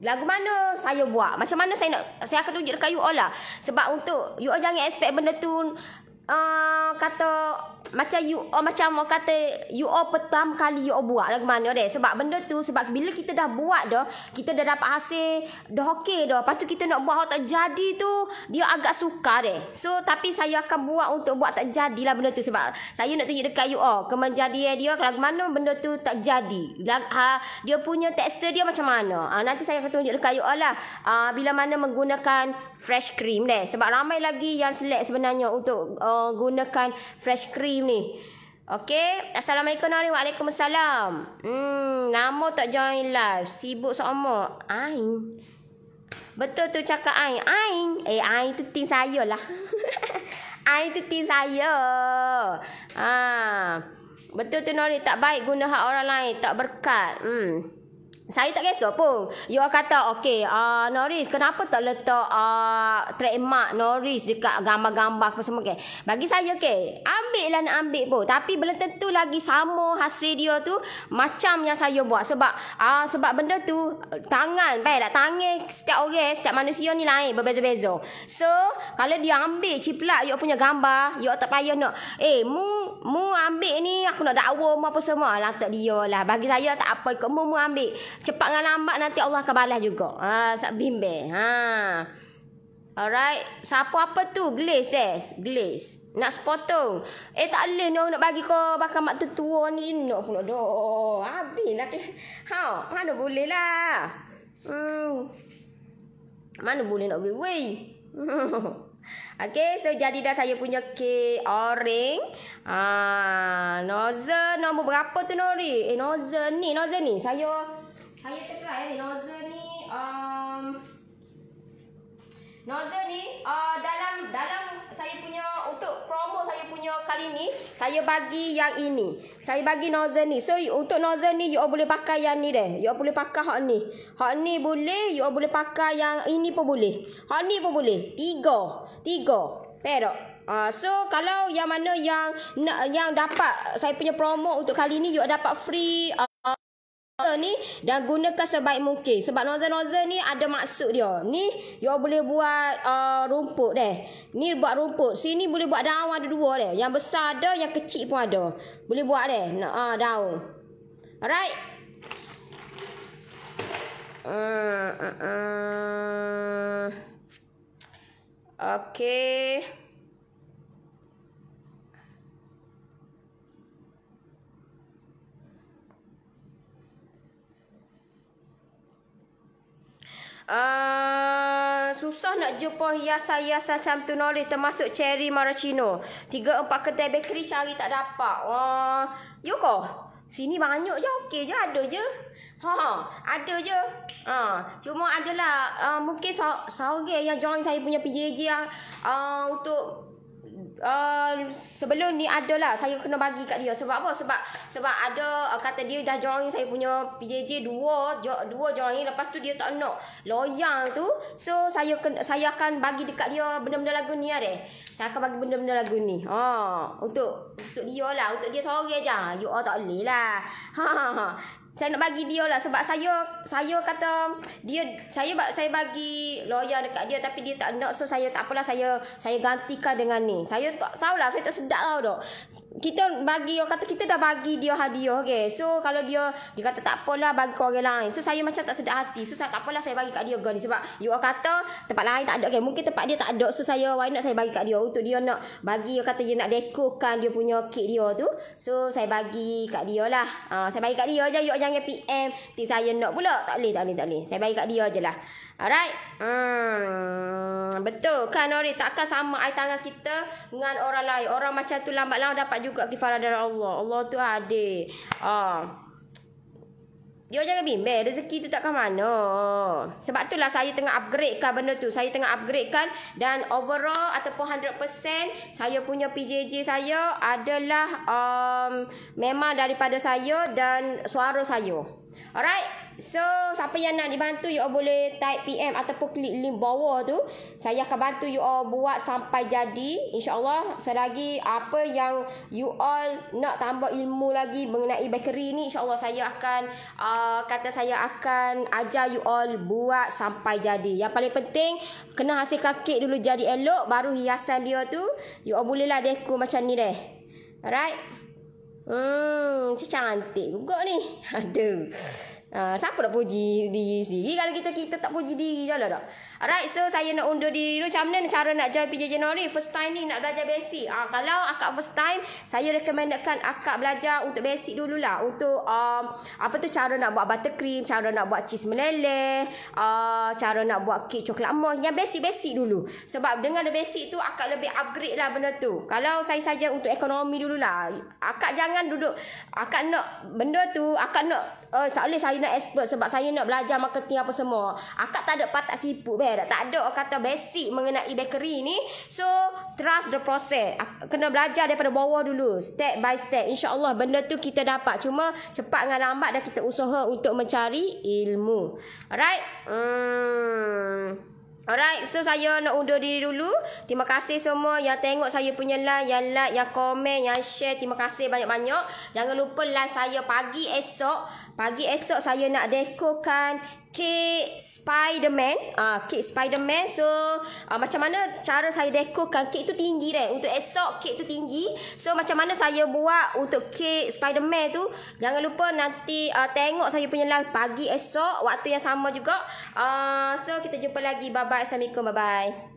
Lagu mana saya buat, macam mana saya akan tunjuk dekat you all lah. Sebab untuk you all jangan expect benda tu kata macam you macam kata you all pertama kali you all buat lagu mana deh. Sebab benda tu, sebab bila kita dah buat dah, kita dah dapat hasil dah okey dah, lepas tu kita nak buat tak jadi tu, dia agak sukar deh. So tapi saya akan buat untuk buat tak jadilah benda tu. Sebab saya nak tunjuk dekat you all kemenjadian dia, lagu mana benda tu tak jadi, dia punya tekstur dia macam mana. Nanti saya akan tunjuk dekat you all lah bila mana menggunakan fresh cream deh. Sebab ramai lagi yang select sebenarnya untuk gunakan fresh cream ni. Okey, Assalamualaikum Nori. Waalaikumsalam. Nama tak join live, sibuk sama. Ain. Betul tu cakap Ain. Ain tu tim saya lah. Ain tu tim saya. Betul tu Nori, tak baik guna hak orang lain, tak berkat. Saya tak kisah pun. You kata, okey, Norris, kenapa tak letak trademark Norris dekat gambar-gambar apa semua, okay? Bagi saya, okay, ambil lah nak ambil pun. Tapi belum tentu lagi sama hasil dia tu macam yang saya buat. Sebab benda tu, tangan, baik tak? Tangan setiap orang, setiap manusia ni lain, berbeza-beza. So, kalau dia ambil ciplak you punya gambar, you tak payah nak, mu ambil ni, aku nak dakwa apa semua. Lantak dia lah. Bagi saya tak apa, ikut mu ambil. Cepat dengan lambat nanti Allah akan balas juga. Sak bimbing. Alright. Siapa apa tu? Glaze deh. Glaze. Nak sepotong. Tak boleh nak bagi kau bakal mak tertua ni. Nak pula dah. Habis lah. Mana boleh lah. Mana boleh nak beli. Weh. Okay, so jadi dah saya punya kek orange. Nozzle nombor berapa tu Nori? Nozzle ni. Saya try ni nozzle ni. Nozzle ni dalam saya punya untuk promo saya punya kali ni, saya bagi yang ini. Saya bagi nozzle ni. So untuk nozzle ni you all boleh pakai yang ni deh. You all boleh pakai hak ni. Hak ni boleh, you all boleh pakai yang ini pun boleh. Hak ni pun boleh. Tiga. Perok. So kalau yang mana yang dapat saya punya promo untuk kali ni, you all dapat free ni, dan gunakan sebaik mungkin. Sebab nozzle ni ada maksud dia. Ni you boleh buat rumput deh. Ni buat rumput. Sini boleh buat daun, ada dua deh. Yang besar ada, yang kecil pun ada. Boleh buat deh daun. Alright. Okay. Susah nak jumpa hiasan-hiasan macam tu Nori, termasuk cherry maraschino. 3-4 kedai bakery cari tak dapat. You kau? Sini banyak je, okey je, ada je. Ada je. Cuma adalah mungkin seorang yang join saya punya PJJ untuk sebelum ni adalah saya kena bagi kat dia. Sebab apa? Sebab ada kata dia dah join saya punya PJJ dua join, lepas tu dia tak nak loyang tu. So saya akan bagi dekat dia benda-benda lagu ni deh. Saya akan bagi benda-benda lagu ni. Untuk dia lah, untuk dia seorang je. You all tak boleh lah. Saya nak bagi dia lah. Sebab saya kata saya bagi lawyer dekat dia, tapi dia tak nak. So saya tak apalah, saya gantikan dengan ni. Saya tak tahulah, saya tak sedap lah dok. Kita bagi, orang kata kita dah bagi dia hadiah, okay. So kalau dia kata tak apalah, bagi ke orang lain. So saya macam tak sedap hati. So saya tak apalah, saya bagi kat dia ni. Sebab you kata tempat lain tak ada, okay. Mungkin tempat dia tak ada. So why not saya bagi kat dia. Untuk dia nak bagi, orang kata dia nak dekorkan dia punya kek dia tu. So saya bagi kat dia lah. Saya bagi kat dia je. You jangan PM nanti saya nak pula. Tak boleh. Saya bagi kat dia je lah. Alright. Betul kan Nori? Takkan sama air tangan kita dengan orang lain. Orang macam tu lambat laun dapat juga kifarah dari Allah. Allah tu adil. Dia jangan bimbang, rezeki tu takkan mana. Sebab itulah saya tengah upgradekan benda tu. Saya tengah upgradekan, dan overall ataupun 100% saya punya PJJ saya adalah memang daripada saya dan suara saya. Alright. So, siapa yang nak dibantu, you all boleh type PM ataupun klik link bawah tu. Saya akan bantu you all buat sampai jadi. InsyaAllah, selagi apa yang you all nak tambah ilmu lagi mengenai bakery ni, InsyaAllah saya akan saya akan ajar you all buat sampai jadi. Yang paling penting, kena hasilkan kek dulu jadi elok, baru hiasan dia tu you all bolehlah dekor macam ni deh. Alright. Cantik juga ni. Aduh. Siapa nak puji diri sendiri kalau kita tak puji diri je lah tak. Alright, so saya nak undur diri dulu. Macam mana cara nak join PJ January? First time ni nak belajar basic. Kalau akak first time, saya recommendkan akak belajar untuk basic dululah. Untuk cara nak buat buttercream, cara nak buat cheese meleleh, cara nak buat kek coklat emas. Yang basic-basic dulu. Sebab dengan the basic tu akak lebih upgrade lah benda tu. Kalau saya saja untuk ekonomi dululah. Akak jangan duduk, akak nak benda tu, akak nak tak boleh saya nak expert sebab saya nak belajar marketing apa semua. Akak tak ada patak siput tak ada orang kata basic mengenai bakery ni. So trust the process. Kena belajar daripada bawah dulu, step by step. InsyaAllah benda tu kita dapat. Cuma cepat dengan lambat dan kita usaha untuk mencari ilmu. Alright. Alright, so saya nak undur diri dulu. Terima kasih semua yang tengok saya punya live, yang like, yang komen, yang share. Terima kasih banyak-banyak. Jangan lupa live saya pagi esok. Pagi esok saya nak dekorkan kek Spiderman. Kek Spiderman. So, macam mana cara saya dekorkan kek tu tinggi deh. Untuk esok kek tu tinggi. So, macam mana saya buat untuk kek Spiderman tu. Jangan lupa nanti tengok saya punya live pagi esok. Waktu yang sama juga. So, kita jumpa lagi. Bye-bye. Assalamualaikum. Bye-bye.